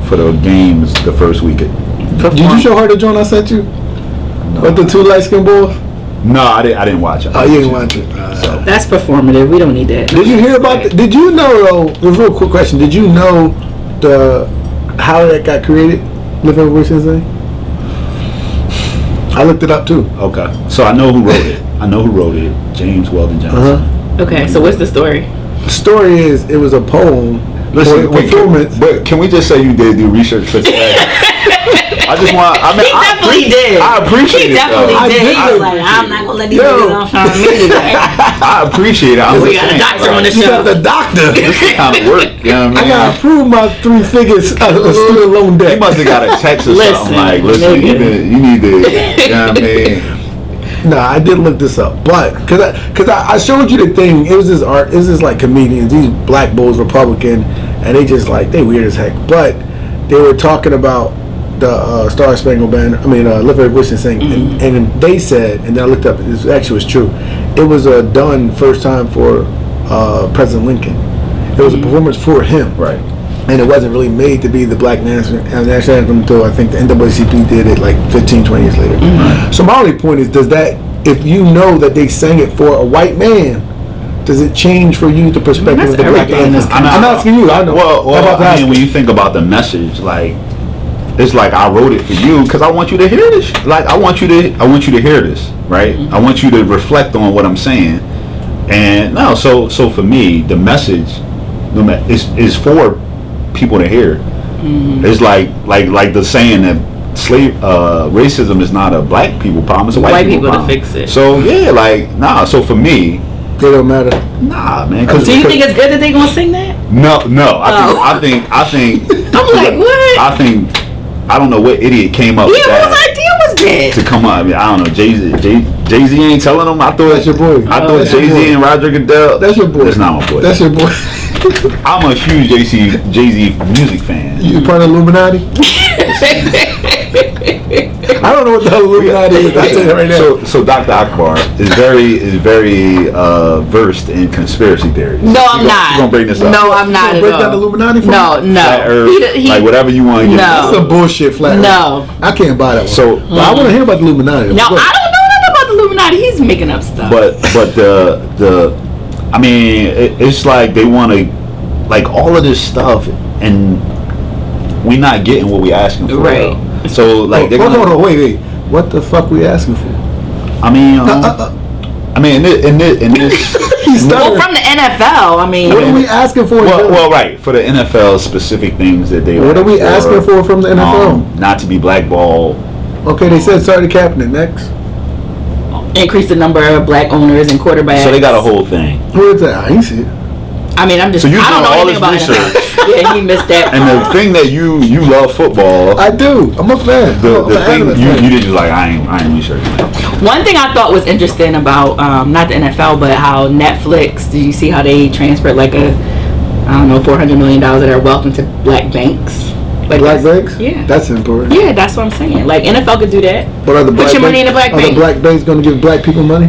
for the games the first weekend. Did you show her the joint I sent you? No. With the two light-skinned boys? No, I didn't watch it. Oh, you didn't watch it. That's performative. We don't need that. Did you hear about? Did you know though? A real quick question. Did you know how that got created? Lift Every Voice thing. I looked it up too. Okay, so I know who wrote it. James Weldon Johnson. Okay, so what's the story? The story is it was a poem. Listen, but can we just say you did do research for today? I just want. I mean, he definitely did. I appreciate it. He definitely did. He was like, I'm not gonna let these niggas off on me today. I appreciate it. We got a doctor on the show. You got the doctor. This is kind of work. You know what I mean? I gotta approve my 3 figures student loan debt. He must have got a text or something like, listen, you need to. You know what I mean? No, I did look this up, but because I showed you the thing. It was this art. It was this like comedians. These black bulls, Republican, and they just like they weird as heck. But they were talking about the Star Spangled Banner. I mean, Lift Every Voice thing, and they said, and then I looked up. It actually was true. It was done first time for President Lincoln. It was a performance for him, right? And it wasn't really made to be the black national anthem until I think the NAACP did it like 15, 20 years later. So my only point is, does that, if you know that they sang it for a white man, does it change for you the perspective of the black anthem? I'm asking you. I know. Well, I mean, when you think about the message, like, it's like I wrote it for you because I want you to hear this. Like, I want you to hear this, right? I want you to reflect on what I'm saying. And no, so for me, the message is for people to hear. It's like the saying that racism is not a black people problem, it's a white people problem. To fix it. So yeah, so for me, they don't matter. Nah, man. Do you think it's good that they gonna sing that? No. I think. I'm like, what? I don't know what idiot came up with that. Whose idea was that? To come up, I mean, I don't know. Jay-Z ain't telling them. I thought that's your boy. I thought Jay-Z and Roger Goodell. That's your boy. That's not my boy. That's your boy. I'm a huge Jay-Z music fan. You part of Illuminati? I don't know what the hell Illuminati is. I'll tell you right now. So Dr. Akbar is very versed in conspiracy theories. No, I'm not. You gonna bring this up? No, I'm not at all. Break down the Illuminati for me? No. Flat Earth, like whatever you want to get. No. That's some bullshit, Flat Earth. No. I can't buy that one. So, but I want to hear about the Illuminati. No, I don't know nothing about the Illuminati. He's making up stuff. But I mean, it's like they want to, like all of this stuff, and we not getting what we asking for. Right. Though. So like, hold on, wait. What the fuck we asking for? I mean, I mean, in this Well, from the NFL, I mean. What are we asking for? well, right, for the NFL, specific things that they. What are we asking for from the NFL? Not to be blackballed. Okay, they said sorry to Kaepernick. Next. Increase the number of black owners and quarterbacks. So they got a whole thing. Who is that? I ain't see it. I mean, I'm just. So you I don't know all anything this about research. NFL. Yeah, he missed that. And the thing that you love football. I do. I'm a fan. The I'm an thing anime you fan. did just like I ain't researching that. One thing I thought was interesting about not the NFL, but how Netflix. Did you see how they transferred like $400 million of their wealth into black banks? Like Black banks? Yeah. That's important. Yeah, that's what I'm saying. Like NFL could do that. But are the Put your money in a black Are bank. the black banks going to give black people money?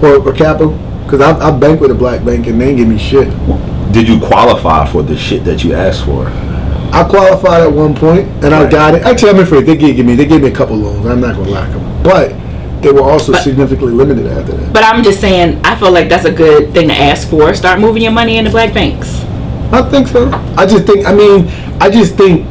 Or capital? Because I bank with a black bank and they ain't give me shit. Did you qualify for the shit that you asked for? I qualified at one point and I Right. got it. Actually, I'm afraid they gave me a couple loans. I'm not going to lack them. But they were also significantly limited after that. But I'm just saying, I feel like that's a good thing to ask for. Start moving your money into black banks. I think so. I just think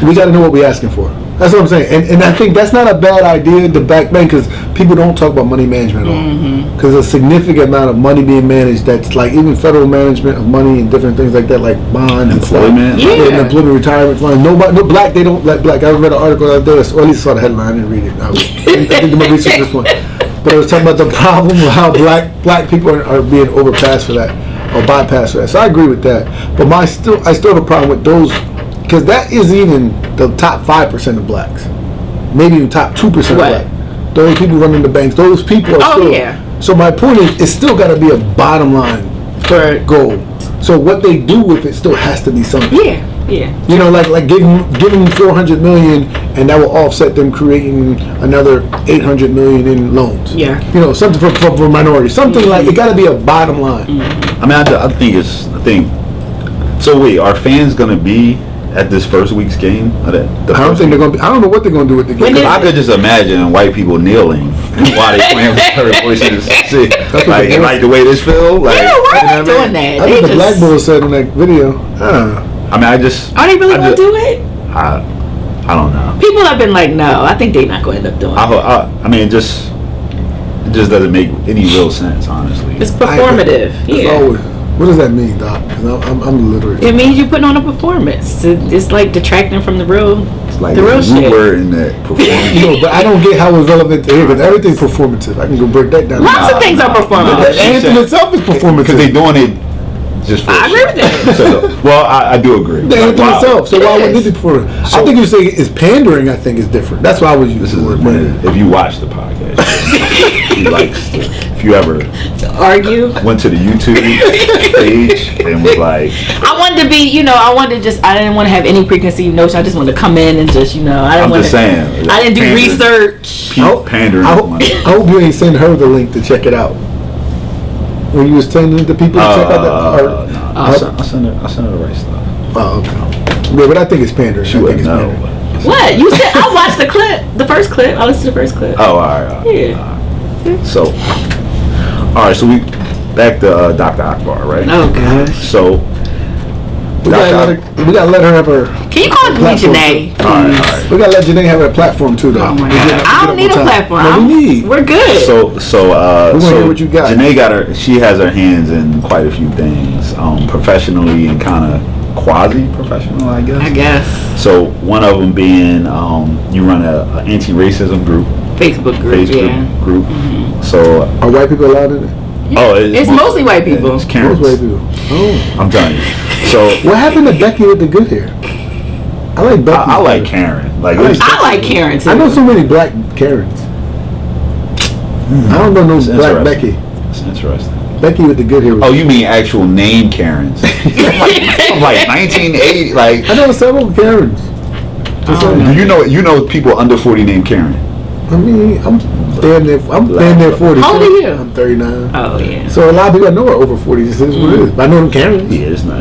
we got to know what we're asking for. That's what I'm saying. And I think that's not a bad idea, the black bank, because people don't talk about money management at all. Because a significant amount of money being managed that's like even federal management of money and different things like that, like bonds and stuff. Employment. Yeah. And employment retirement fund. No black, they don't let black. I read an article out there, or at least saw the headline and read it. I did my research this one. But it was talking about the problem of how black people are being overpassed for that or bypassed for that. So I agree with that. But I still have a problem with those, because that is even the top 5% of blacks, maybe even top 2% of black. Those people running the banks, those people are still. Yeah. So my point is, it's still got to be a bottom line For goal. So what they do with it still has to be something. yeah. You know, like give them 400 million, and that will offset them creating another 800 million in loans. Yeah. You know, something for minorities. Something like it got to be a bottom line. I mean, I think it's the thing. So wait, are fans gonna be at this first week's game? I don't think they're gonna be. I don't know what they're gonna do with the game. When I could just imagine white people kneeling while they playing with third voices. Like the way this feel. Like, Yeah, why you know are they what I doing mean? that? I They think the just, Black Bull said in that video. I mean, are they really gonna do it? I don't know. People have been like, no, I think they're not going to end up doing it. I mean, it just doesn't make any real sense, honestly. It's performative. It's always, what does that mean, Doc? 'Cause I'm literate. It means you're putting on a performance. It's like detracting from the real Like the real New shit. word in that performance. No, but I don't get how it's relevant to here, because everything's performative. I can go break that down. Lots of things are The performative. anthem itself is performative. Because they doing it just for I agree with that. So, well, I do agree. The anthem itself. So It why is. wouldn't it be performative? I think you say it's pandering. I think is different. That's why I was using This the is word the pandering. if you watch the podcast, he likes to, if you ever Argue. went to the YouTube page and was like, I wanted to be, I didn't want to have any preconceived notion. I just wanted to come in and just, I didn't I'm want just to. saying. I didn't do pandering- research. Pandering. I hope you ain't send her the link to check it out. When you was telling the people to check out that. No, I'll send her the right stuff. Oh, okay. Yeah, but I think it's pandering. She I think wouldn't it's know. pandering. What? You said I watched the clip, the first clip. I listened to the first clip. Oh, all right. Yeah. So, all right. So we back to Dr. Akbar, right? Oh gosh. So We gotta let her have her. Can you call me platform Janae? too. all right. We gotta let Janae have her platform too, though. Oh my We get god. up- I get don't up need a on time. platform. No, we need. We're good. So wanna hear what you got. Janae got her. She has her hands in quite a few things, professionally and kind of quasi-professional, I guess. So one of them being you run a anti-racism group, Facebook group. Yeah. group. So Are white people allowed in it? It's mostly white people. It's Karens. Most white people. Oh. I'm telling you. So What happened to Becky with the good hair? I like Becky. I like Karen. Like I like Karen too. I know so many black Karens. I don't know no It's black interesting. Becky. It's interesting. Becky with the good hair. Oh, you mean actual name Karens? From like 1980. Like, I know several Karens. do you know people under 40 named Karen? I mean, I'm damn near 40. How old are you? I'm 39. Oh yeah. So a lot of people I know are over 40. This is what it is. But I know them Karens. Yeah, it's not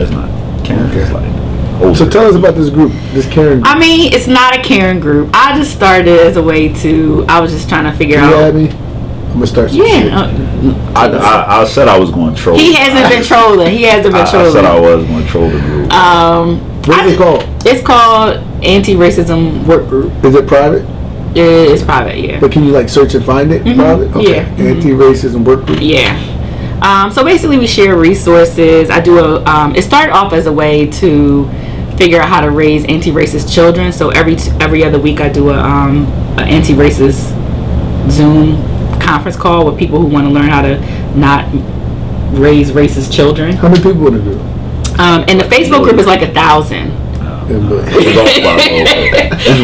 Karen. Okay. It's like older. So tell us about this group, this Karen. I mean, it's not a Karen group. I just started as a way to. I was just trying to figure You out. had me? I'm gonna start some shit. Yeah. I said I was going to troll. He hasn't been trolling. He hasn't been I trolling. said I was going to troll the group. What is it called? It's called Anti-Racism Work Group. Is it private? It's private, yeah. But can you like search and find it private? Okay. Yeah. Anti-racism work group. Yeah. So basically, we share resources. I do it started off as a way to figure out how to raise anti-racist children. So every other week, I do a anti-racist Zoom conference call with people who want to learn how to not raise racist children. How many people in the group? And the Facebook group is like 1,000. It's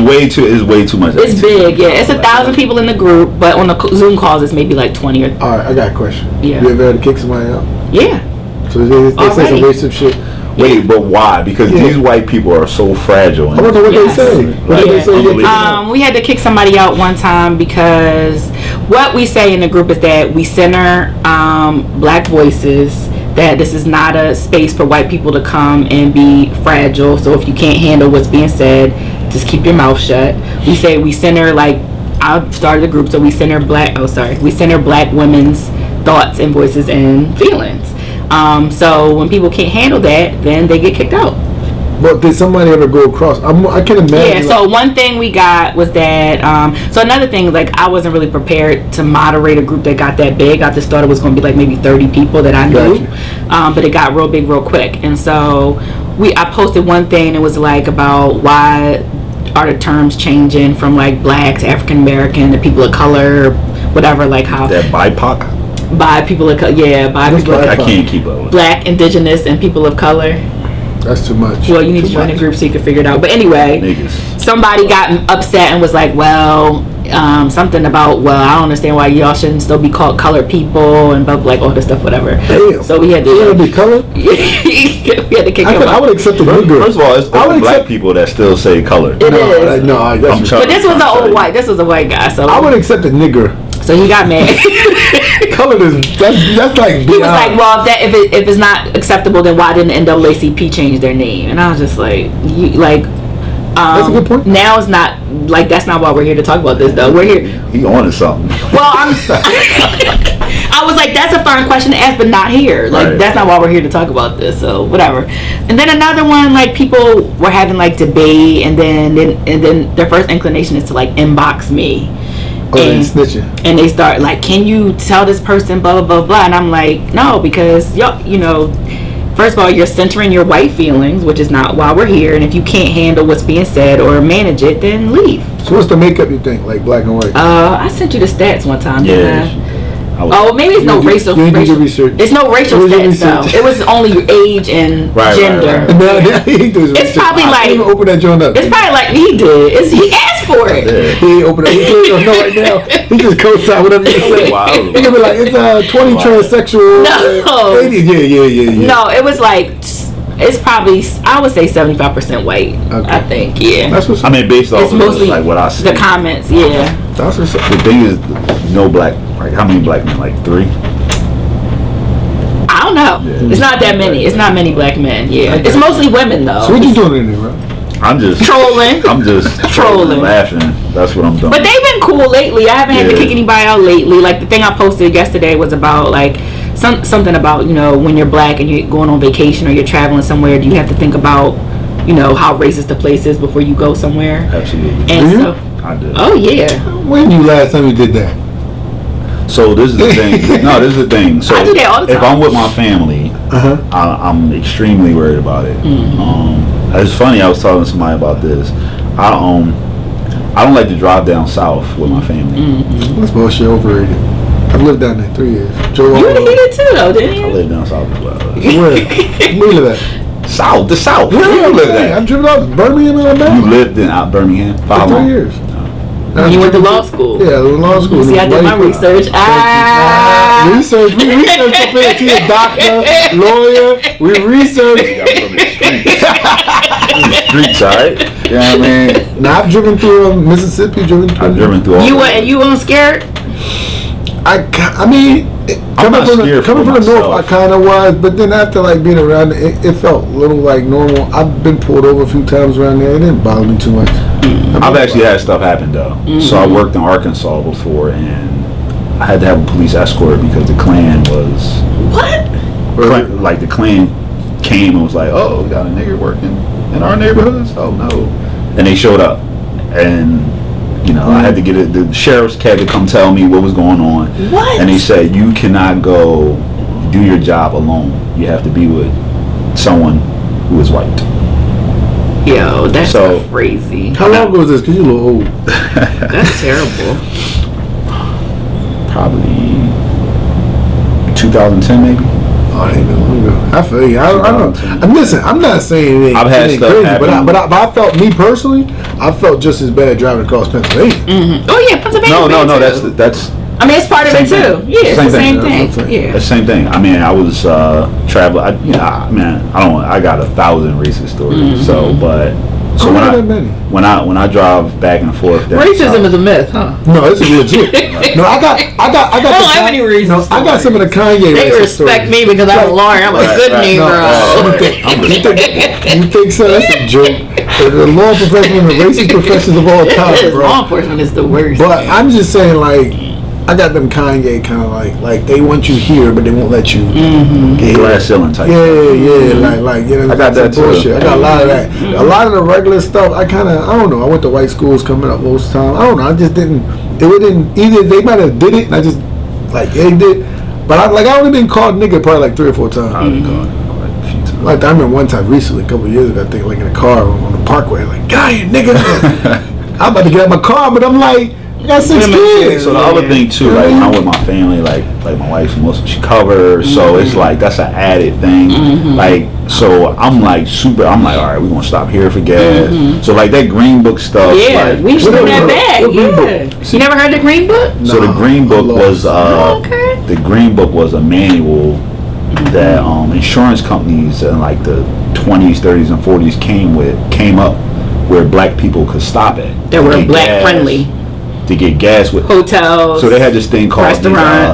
way too much. It's big, yeah. It's 1,000 people in the group, but on the Zoom calls, it's maybe like 20 or. All right, I got a question. Yeah. You ever had to kick somebody out? Yeah. So they say some racist shit. Wait, but why? Because these white people are so fragile. I wonder what they say. What did they say? We had to kick somebody out one time because what we say in the group is that we center black voices, that this is not a space for white people to come and be fragile. So if you can't handle what's being said, just keep your mouth shut. We say we center, like, I started the group, so we center black women's thoughts and voices and feelings. So when people can't handle that, then they get kicked out. But did somebody ever go across? I can imagine. Yeah, so one thing we got was that, so another thing, like, I wasn't really prepared to moderate a group that got that big. I just thought it was going to be like maybe 30 people that I knew. But it got real big real quick. And so I posted one thing, and it was like about why are the terms changing from like black to African American to people of color, whatever, like how. That BIPOC? By people of color, yeah, by people of I can't keep up with black, indigenous, and people of color. That's too much. Well, you need to join the group so you can figure it out. But anyway, somebody got upset and was like, well, something about, well, I don't understand why y'all shouldn't still be called colored people and blah, like all this stuff, whatever. Damn. So we had to be colored? we had to kick him out. I would accept the nigger. First of all, it's only black people that still say colored. It is. No, that's but this was an old white. This was a white guy. So I would accept a nigger. So he got mad. Colored is that's like. He was like, well, if it's not acceptable, then why didn't the NAACP change their name? And I was just like, that's a good point. Now it's not like that's not why we're here to talk about this though. We're here. He on to something. Well, I was like, that's a fun question to ask, but not here. Like, that's not why we're here to talk about this. So whatever. And then another one, like, people were having like debate, and then their first inclination is to like inbox me. And snitching. And they start like, can you tell this person blah blah blah blah? And I'm like, no, because you know, first of all, you're centering your white feelings, which is not why we're here. And if you can't handle what's being said or manage it, then leave. So what's the makeup you think, like black and white? I sent you the stats one time. Yeah. Oh, maybe it's no racial. It's no racial stats though. It was only your age and gender. No, it's probably like. I didn't even open that joint up. It's probably like he did. He asked for it. He ain't open it. He don't know right now. He just co-sign whatever you say. Wow. He can be like, it's 20 transsexual. No. 80, yeah. No, it was like. It's probably, I would say 75% white. Okay. I think, yeah. That's what's. I mean, based off it's mostly like what I see. The comments, yeah. That's what's. The thing is, no black. Like how many black men? Like 3. I don't know. Yeah. It's not that many. It's not many black men. Yeah. It's mostly women though. So what you doing in there, bro? I'm just trolling. I'm just trolling, laughing. That's what I'm doing. But they've been cool lately. I haven't had to kick anybody out lately. Like the thing I posted yesterday was about like. Something about, you know, when you're black and you're going on vacation or you're traveling somewhere, do you have to think about, you know, how racist the place is before you go somewhere? Absolutely. And so, I did. Oh yeah. When you last time you did that? So this is the thing. No, this is the thing. So I do that all the time. If I'm with my family, I'm extremely worried about it. Mm-hmm. It's funny. I was talking to somebody about this. I don't like to drive down south with my family. Mm-hmm. That's bullshit. Overrated. I've lived down there 3 years. You did too, though, didn't you? I lived down south as well. Where? Where you live at? South. The South. Where you live at? I've driven out Birmingham, Alabama. You lived in Birmingham for 3 years. You went to law school. Yeah, law school. See, I did my research. Research. We research up here. See a doctor, lawyer. We research. Streets, alright. You know what I mean? Now I've driven through Mississippi. I've driven through all. You weren't scared? I mean, coming from the north, I kind of was, but then after like being around it felt a little like normal. I've been pulled over a few times around there. It didn't bother me too much. I've actually had stuff happen though. Mm-hmm. So I worked in Arkansas before, and I had to have a police escort because the Klan was like the Klan came and was like, "Oh, we got a nigger working in our neighborhoods." Oh no, and they showed up, and You know, I had to get it. The sheriff's had to come tell me what was going on. What? And they said you cannot go do your job alone. You have to be with someone who is white. Yo, that's crazy. How long ago was this? Because you a little old. That's terrible. Probably 2010 maybe. Oh, that ain't been long ago. I feel you. I don't know. And listen, I'm not saying it ain't, I've had it ain't stuff crazy, happen. but I felt, me personally, I felt just as bad driving across Pennsylvania. Mm-hmm. Oh yeah, Pennsylvania. No. Too. That's. I mean, it's part of it too. Thing. Yeah, it's the same thing. Yeah. The same thing. I mean, I was traveling. I got 1,000 racist stories. Mm-hmm. So when I drive back and forth, racism is a myth, huh? No, it's legit. No, I got. I don't have any reasons. I got some of the Kanye. They respect stories. me because I'm a lawyer. I'm a good Negro. You think so? That's a joke. The law profession and the racist professions of all time, bro. Law enforcement is the worst. But I'm just saying, like, I got them Kanye kind of like they want you here, but they won't let you. Get glass ceiling type. Yeah, like you know. I got that bullshit. too. I got a lot of that. A lot of the regular stuff, I don't know. I went to white schools coming up most of the time. I don't know. I just didn't. It didn't either. They might have did it, and I just like they did. But I only been called nigga probably like 3 or 4 times. I've been called quite a few times. Like I remember one time recently, a couple of years ago, I think, like in a car on the parkway, like, God, you nigga. I'm about to get out my car, but I'm like, I got 6 kids. So the other thing too, like I'm with my family, like my wife's she covers, so it's like that's an added thing. Like so I'm like all right, we're gonna stop here for gas. So like that Green Book stuff. Yeah, like, we should do that back. Yeah. You never heard the Green Book? So the Green Book was the Green Book was a manual that insurance companies in like the 20s, 30s, and 40s came up where black people could stop at. That were black friendly. To get gas with hotels. So they had this thing called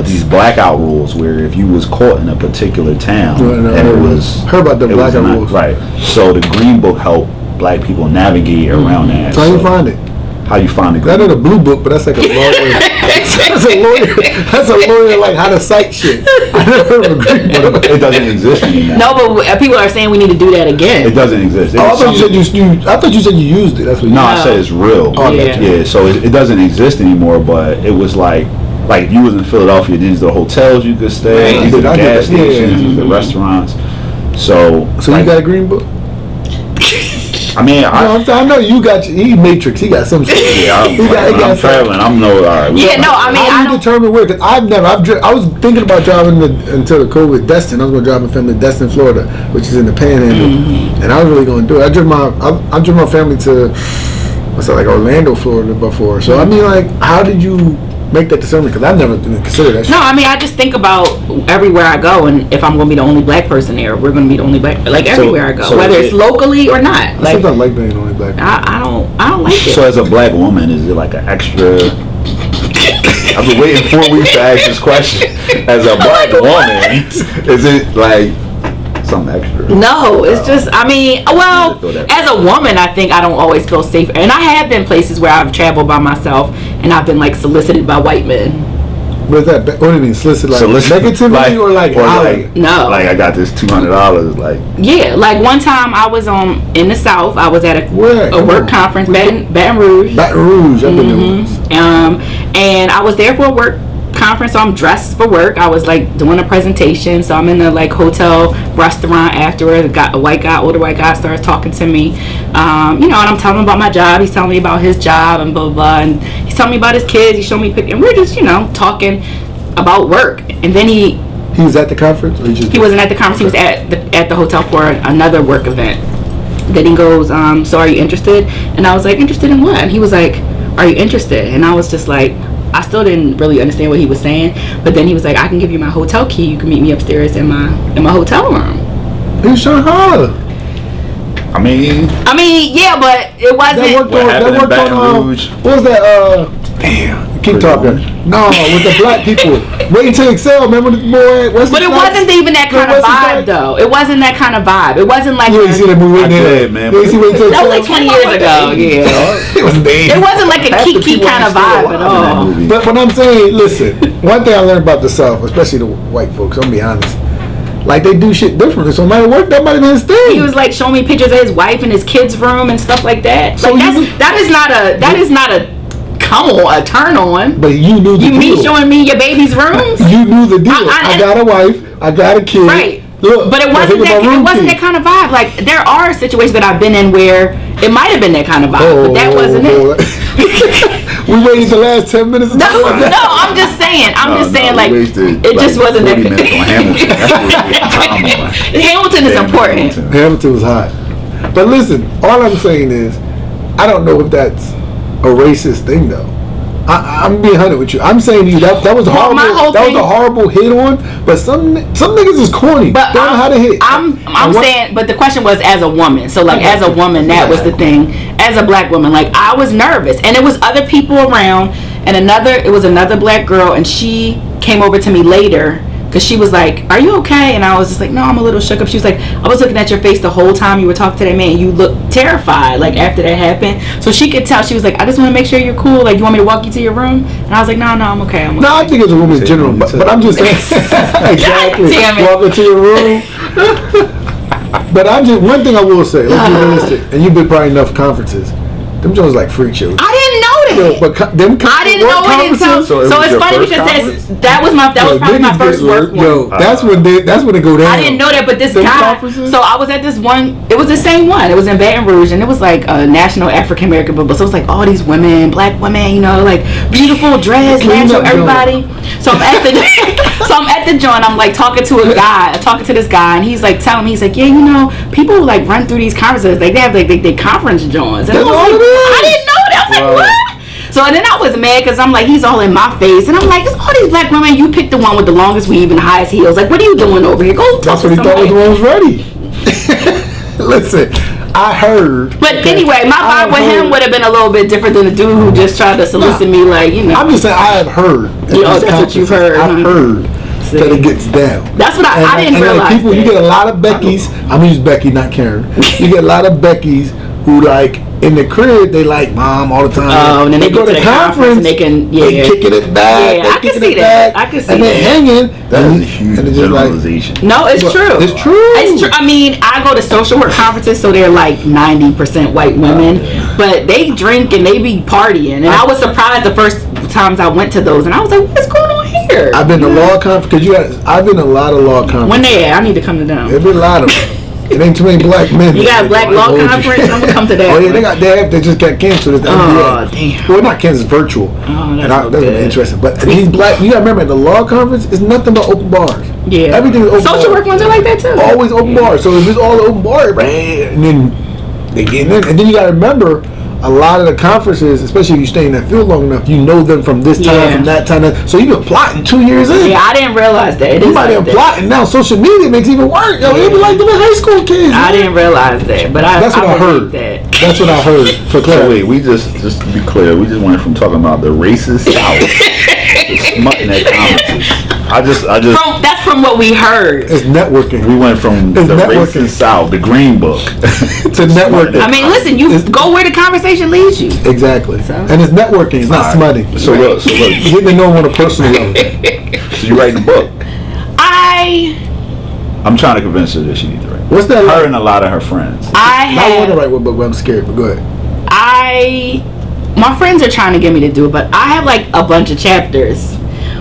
these blackout rules, where if you was caught in a particular town and it was heard about the blackout rules, right? So the Green Book helped black people navigate around that. So how you find it? How you find it? That in a blue book, but that's like a lawyer. That's a lawyer like how to cite shit. I never heard of a Green Book. It doesn't exist anymore. No, but people are saying we need to do that again. It doesn't exist. I thought you said you used it. That's what. I said it's real. Oh, yeah. So it doesn't exist anymore. But it was like if you was in Philadelphia, these are the hotels you could stay. These are the gas stations. These are the restaurants. So you got a Green Book? I mean, I know you got. He Matrix. He got some shit. Yeah, I'm traveling. I'm all right. Yeah, no, I mean, I don't determine where. Cause I was thinking about driving until the COVID Destin. I was going to drive my family to Destin, Florida, which is in the Panhandle, and I was really going to do it. I drove my family to like Orlando, Florida before. So I mean, like, how did you make that decision? Because I've never even considered that shit. No, I mean, I just think about everywhere I go, and if I'm going to be the only black person there, we're going to be the only black, like everywhere I go, whether it's locally or not. I sometimes like being the only black person. I don't like it. So as a black woman, is it like an extra? I've been waiting 4 weeks to ask this question. As a black woman, is it like something extra? No, it's just, I mean, well, as a woman, I think I don't always feel safe. And I have been places where I've traveled by myself and I've been like solicited by white men. What is that? What do you mean, solicited? Like negativity or like no? Like I got this $200. Like yeah, like one time I was in the South. I was at a work conference, Baton Rouge. Baton Rouge, I've been there. And I was there for a work conference, so I'm dressed for work. I was like doing a presentation, so I'm in the like hotel restaurant afterwards. Older white guy starts talking to me, and I'm telling him about my job. He's telling me about his job and blah blah blah, and he's telling me about his kids. He showed me pictures, and we're just talking about work. And then he was at the conference, or he wasn't at the conference. He was at the hotel for another work event. Then he goes, so are you interested? And I was like, interested in what? And he was like, are you interested? And I was just like, I still didn't really understand what he was saying, but then he was like, I can give you my hotel key. You can meet me upstairs in my hotel room. He was trying to holler. I mean, yeah, but it wasn't. That worked on what was that? Damn. Keep talking. No, with the black people. Wait until Excel. Remember the boy? But it wasn't even that kind of vibe, though. It wasn't that kind of vibe. It wasn't like. You ain't see that movie there, man. That was like 20 years ago. Yeah. It wasn't like a kiki kind of vibe at all. But what I'm saying, listen. One thing I learned about the South, especially the white folks, I'm gonna be honest. Like they do shit differently. So my work, that might have been his thing. He was like showing me pictures of his wife and his kids' room and stuff like that. So like that is not a come on, a turn on. But you knew the deal. You mean showing me your baby's rooms? You knew the deal. I got a wife. I got a kid. Right. Look, but it wasn't that kind of vibe. Like, there are situations that I've been in where it might have been that kind of vibe, but that wasn't it. We waited the last 10 minutes. No, I'm just saying. Like, it just wasn't that. Minutes on Hamilton. That's what we time on. Hamilton is important. Hamilton was hot. But listen, all I'm saying is, I don't know if that's a racist thing though. I'm being honest with you. I'm saying to you that was horrible. That was a horrible hit on. But some niggas is corny. But they don't know how to hit. I'm saying, but the question was as a woman. So like as a woman, that was the thing. As a black woman, like I was nervous, and it was other people around, and it was another black girl, and she came over to me later. Because she was like, "Are you okay?" And I was just like, "No, I'm a little shook up." She was like, "I was looking at your face the whole time you were talking to that man. You look terrified, like after that happened." So she could tell. She was like, "I just want to make sure you're cool. Like, you want me to walk you to your room?" And I was like, "No, I'm okay. I'm okay." No, I think it's a woman in general, but I'm just saying. Exactly. Damn it. Walk into your room. But one thing I will say, let's be realistic, and you've been probably enough conferences. Them Jones like freak shows. I didn't know that. But I didn't know it until. So it's funny because that was probably my first work one. Yo, that's when they go down. I didn't know that, but this guy. So I was at this one. It was the same one. It was in Baton Rouge, and it was like a National African American Book. So it was like all these women, black women, like beautiful dress, natural, everybody. So I'm at the joint. I'm like talking to this guy, and he's like telling me, he's like, yeah, people like run through these conferences. Like they have like they conference joints. And I didn't know that. I was like, what? So then I was mad because I'm like, he's all in my face, and I'm like, it's all these black women. You picked the one with the longest weave and the highest heels. Like, what are you doing over here? Go talk to somebody. That's what he thought was ready. Listen, I heard. But anyway, my vibe with him would have been a little bit different than the dude who just tried to solicit me. Like, I'm just saying, I have heard. That's what you've heard. I've heard that it gets down. That's what I didn't realize. Like people, you get a lot of Beckys. I'm gonna use Becky, not Karen. You get a lot of Beckys who like in the crib they like mom all the time. Oh, and then they go to the conference and they can kicking it back. Yeah, I can see that. I can see that. And they're hanging. That is a huge generalization. No, it's true. It's true. It's true. I mean, I go to social work conferences, so they're like 90% white women, but they drink and they be partying. And I was surprised the first times I went to those, and I was like, what's going on here? I've been to law conference because I've been to a lot of law conferences. When they at? I need to come to them. There's been a lot of them. It ain't too many black men. You got a black law conference? I'm gonna come to that. Oh yeah, they just got canceled. Oh damn. Well, not canceled, virtual. Oh, that's gonna be interesting. But these black, you gotta remember, at the law conference, it's nothing but open bars. Yeah. Everything is open. Social work ones are like that too. Always open bars. So if it's all open bars, man, and then they get in, and then you gotta remember. A lot of the conferences, especially if you stay in that field long enough, you know them from this time, from that time. So you've been plotting 2 years in. Yeah, I didn't realize that. You might have been plotting now. Social media makes it even worse. Yo, they be like them high school kids. I didn't realize that, but that's what I heard. That's what I heard. For clarity. So wait, we just to be clear, we just went from talking about the racist South to smutting at conferences. I just. That's from what we heard. It's networking. We went from the racist South, the Green Book, to networking. I mean, listen, you go where the conversation leads you. Exactly. So. And it's networking. It's not smutting. So look, getting to know them on a personal level. So you writing a book? I'm trying to convince her that she needs to write. What's that? Her and a lot of her friends. I want to write one book, but I'm scared. But go ahead. My friends are trying to get me to do it, but I have like a bunch of chapters.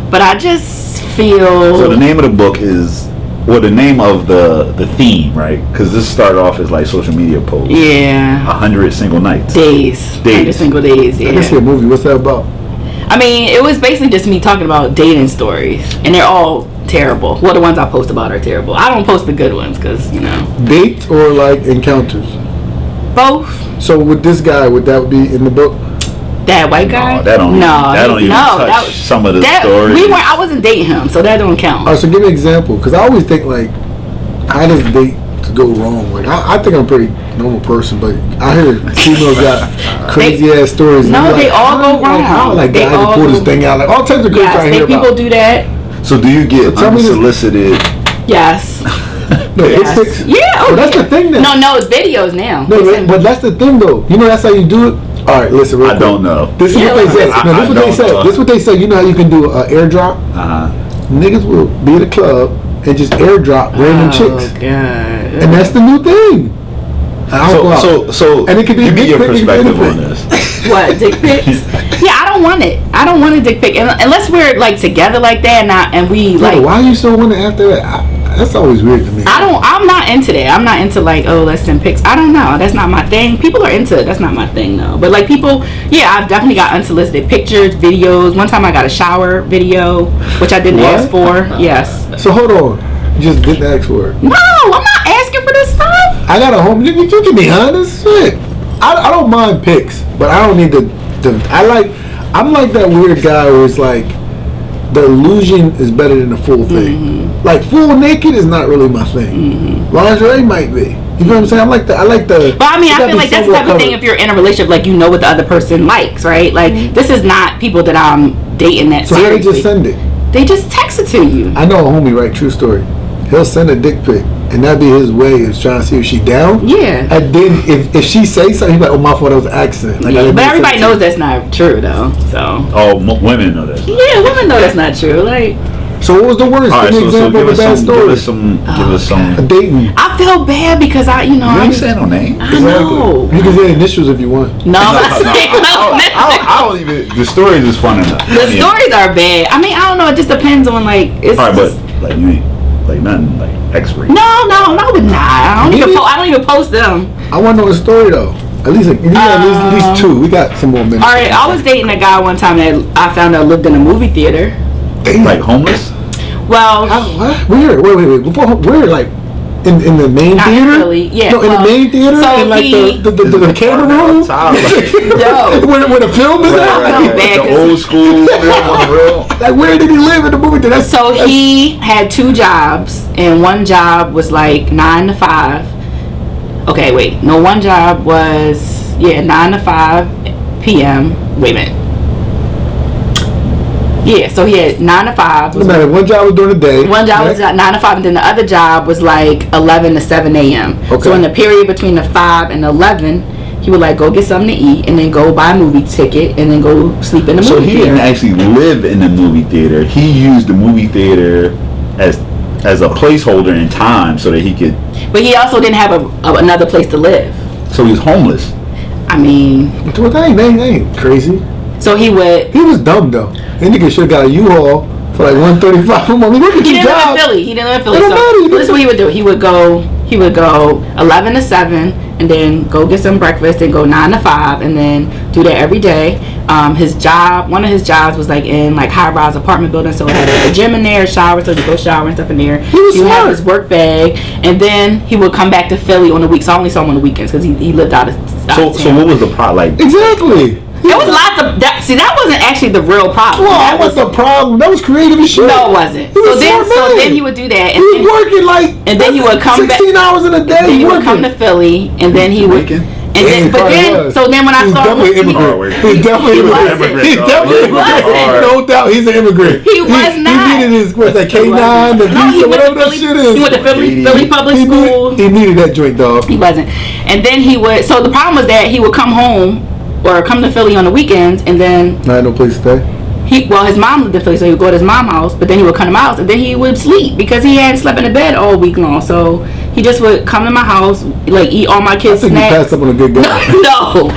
But I just feel. So the name of the book is, the name of the theme, right? Because this started off as like social media posts. Yeah. 100 single nights. Days. 100 single days. Yeah. I can see a movie. What's that about? I mean, it was basically just me talking about dating stories, and they're all terrible. Well, the ones I post about are terrible. I don't post the good ones because Dates or like encounters. Both. So with this guy, would that be in the book? That white guy? No, that don't even touch some of the stories. I wasn't dating him, so that don't count. All right, so give me an example, because I always think like, how does date go wrong? Like I think I'm a pretty normal person, but I hear females got crazy ass stories. No, they all go wrong. How like guys who pull this thing out, like all types of crazy I hear about. People do that. So do you get unsolicited? Yes. No, yes. Yeah, that's the thing now. No, it's videos now. No, but that's the thing though. You know that's how you do it. All right, listen. Real quick. I don't know. This is what they say. No, this is what they say. This is what they say. You know how you can do an airdrop? Niggas will be at a club and just airdrop random chicks. God. And that's the new thing. So, and it could be give me your perspective on this. What, dick pics? Yeah, I don't want it. I don't want a dick pic unless we're like together like that, and we like. Why you still want it after that? That's always weird to me. I'm not into that. I'm not into like, oh, let's send pics. I don't know. That's not my thing. People are into it. That's not my thing though. But like people, yeah, I've definitely got unsolicited pictures, videos. One time I got a shower video, which I didn't ask for. Yes. So hold on. You just didn't ask for it. No, I'm not asking for this stuff. I got a home. You can be honest. Shit. I don't mind pics, but I don't need the. I'm like that weird guy where it's like the illusion is better than the full thing. Mm-hmm. Like full naked is not really my thing. Mm-hmm. Lingerie might be. You know what I'm saying? I like the. But I mean, I feel like that's the type of thing. If you're in a relationship, like you know what the other person likes, right? Like this is not people that I'm dating that. So seriously. how they just send it? They just text it to you. I know a homie, right? True story. He'll send a dick pic, and that'd be his way of trying to see if she down. Yeah. And then if she say something, he's like, "Oh, my fault, that was an accident." Like, yeah. But everybody knows that's not true, though. So. Oh, women know that. Yeah, women know that's not true. Like. So what was the worst? All right, Give me an example of a bad story. Give us some. A dating. I feel bad because You ain't saying no name. I know. You can say initials if you want. No, I'm not saying no. I don't even. The stories is fun enough. The stories are bad. I mean, I don't know. It just depends on like. It's all right, just, but like you ain't like nothing like X-ray. No, I would not. I don't even post them. I want to know a story though. At least at least two. We got some more minutes. All right, I was dating a guy one time that I found out lived in a movie theater. Damn. Like homeless. Well, what? Where? Wait. Before, where? Like in the main not theater? really, yeah. No, in the main theater. So in like the camera room. No. where the film is at. The old school film on the real. Like where did he live in the movie theater? He had two jobs, and one job was like 9 to 5. Okay, wait. No, one job was 9 to 5 p.m. Wait a minute. Yeah, so he had 9 to 5. No matter. One job was during the day. One job was 9 to 5, and then the other job was like 11 to 7 a.m. Okay. So in the period between the 5 and 11, he would like go get something to eat, and then go buy a movie ticket, and then go sleep in the movie theater. So he didn't actually live in the movie theater. He used the movie theater as a placeholder in time so that he could. But he also didn't have another place to live. So he was homeless. I mean, well, that ain't crazy. So he would. He was dumb though. That nigga should have got a U-Haul for like $135 a month. He didn't live in Philly. He didn't live in Philly. So this is what he would do. He would go 11 to 7, and then go get some breakfast, and go 9 to 5, and then do that every day. One of his jobs was like in like high-rise apartment buildings, so it had a gym in there, a shower, so he would go shower and stuff in there. He would have his work bag, and then he would come back to Philly on the week. So I only saw him on the weekends because he lived out of town. So what was the problem? Like exactly. There was lots of that. See, that wasn't actually the real problem. Well, that was the problem. That was creative as shit. No, it wasn't. So then he would do that, and he was working like. And then he would come 16 hours in a day. Then he would come to Philly, and then he would. And then, but then, so then when I saw him, he's definitely an immigrant. No doubt, he's an immigrant. He was not. He needed his that K9, the visa, whatever that shit is. He went to Philly public school. He needed that joint, dog. He wasn't. And then he would. So the problem was that he would come home or come to Philly on the weekends, and then I had no place to stay. His mom lived in Philly, so he would go to his mom's house, but then he would come to my house, and then he would sleep because he hadn't slept in the bed all week long. So he just would come to my house, like eat all my kids' snacks. You passed up on a good guy. No.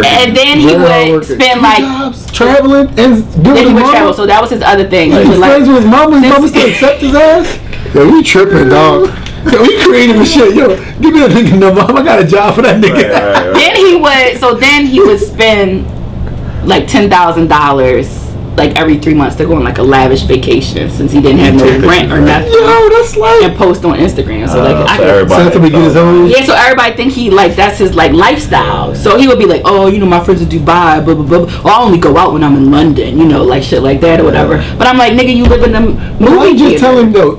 And then he would spend like traveling and doing his travel. So that was his other thing. He was friends with his mama. His mama still accept his ass. Yo, we tripping, dog. Yo, we creative as shit. Yo, give me that nigga number. I got a job for that nigga. Right. Then he would spend like $10,000 like every 3 months to go on like a lavish vacation since he didn't have no rent or nothing. Yo, that's like and post on Instagram. So like I so everybody think he like that's his like lifestyle. So he would be like, oh, my friends in Dubai, blah blah blah. Or I only go out when I'm in London, like shit like that or whatever. But I'm like, nigga, you live in the movie theater. Just tell him though.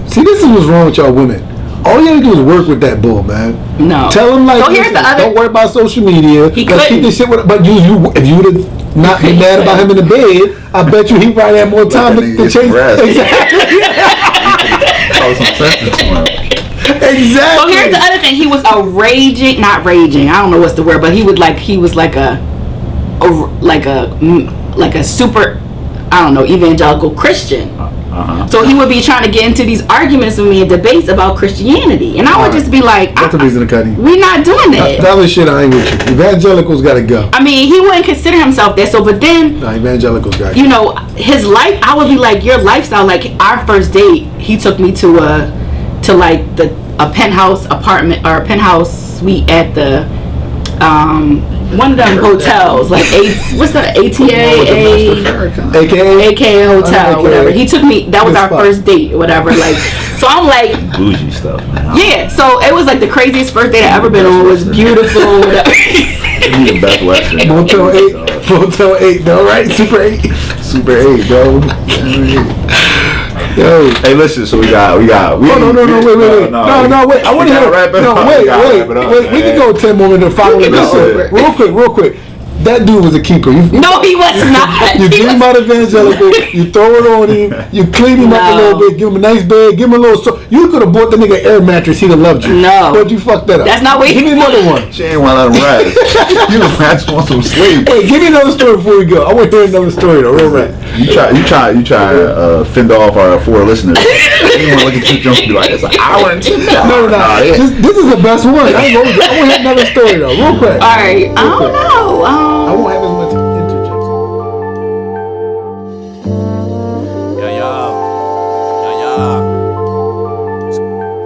See, this is what's wrong with y'all women. All you gotta do is work with that bull, man. No. Tell him like, so here's the other, don't worry about social media. He Let's keep this shit with. But if you would have not been mad about him in the bed, I bet you he probably had more time to chase. Exactly. Exactly. So here's the other thing. He was not raging. I don't know what's the word, but he was like a super, I don't know, evangelical Christian. So he would be trying to get into these arguments with me and debates about Christianity, and I would just be like, "That's the reason to cut him. We're not doing that. That other shit, I ain't with you. Evangelicals gotta go." I mean, he wouldn't consider himself that. So, but then, evangelicals got you know, his life. I would be like, your lifestyle. Like our first date, he took me to like a penthouse apartment or a penthouse suite at the one of them hotels, like what's the AKA hotel, whatever. He took me. That was our first date, whatever. Like, so I'm like bougie stuff, man. Yeah. So it was like the craziest first date I ever been on. It was beautiful. Best Western. Motel 8, though, right? Super 8, bro. Yo. Hey, listen. So we got. No, wait. I want to hear. Wait. We can go 10 more minutes. 5 minutes. Listen, real quick. That dude was a keeper. No, he was not. You get him out evangelical, you throw it on him, you clean him up a little bit, give him a nice bed, give him a little. You could have bought the nigga air mattress, he'd have loved you. No. But you fucked that up. That's not what Give me another one. She ain't want to let him rest. You just want some sleep. Hey, give me another story before we go. I want to hear another story though, real rap. You try to fend off our 4 listeners. You want to look at you and be like, it's an hour and 10 minutes. No. This is the best one. I want to hear another story though, real quick. All right. I don't know. I won't have as much interjection. Yeah.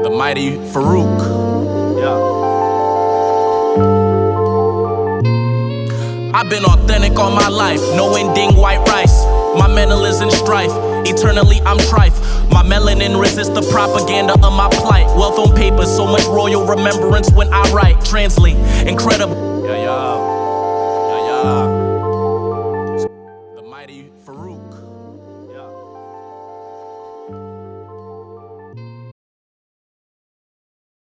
The mighty Farouk. I've been authentic all my life, no ending white rice. My mental is in strife, eternally I'm trife. My melanin resists the propaganda of my plight. Wealth on paper, so much royal remembrance when I write. Translate, incredible. Yeah.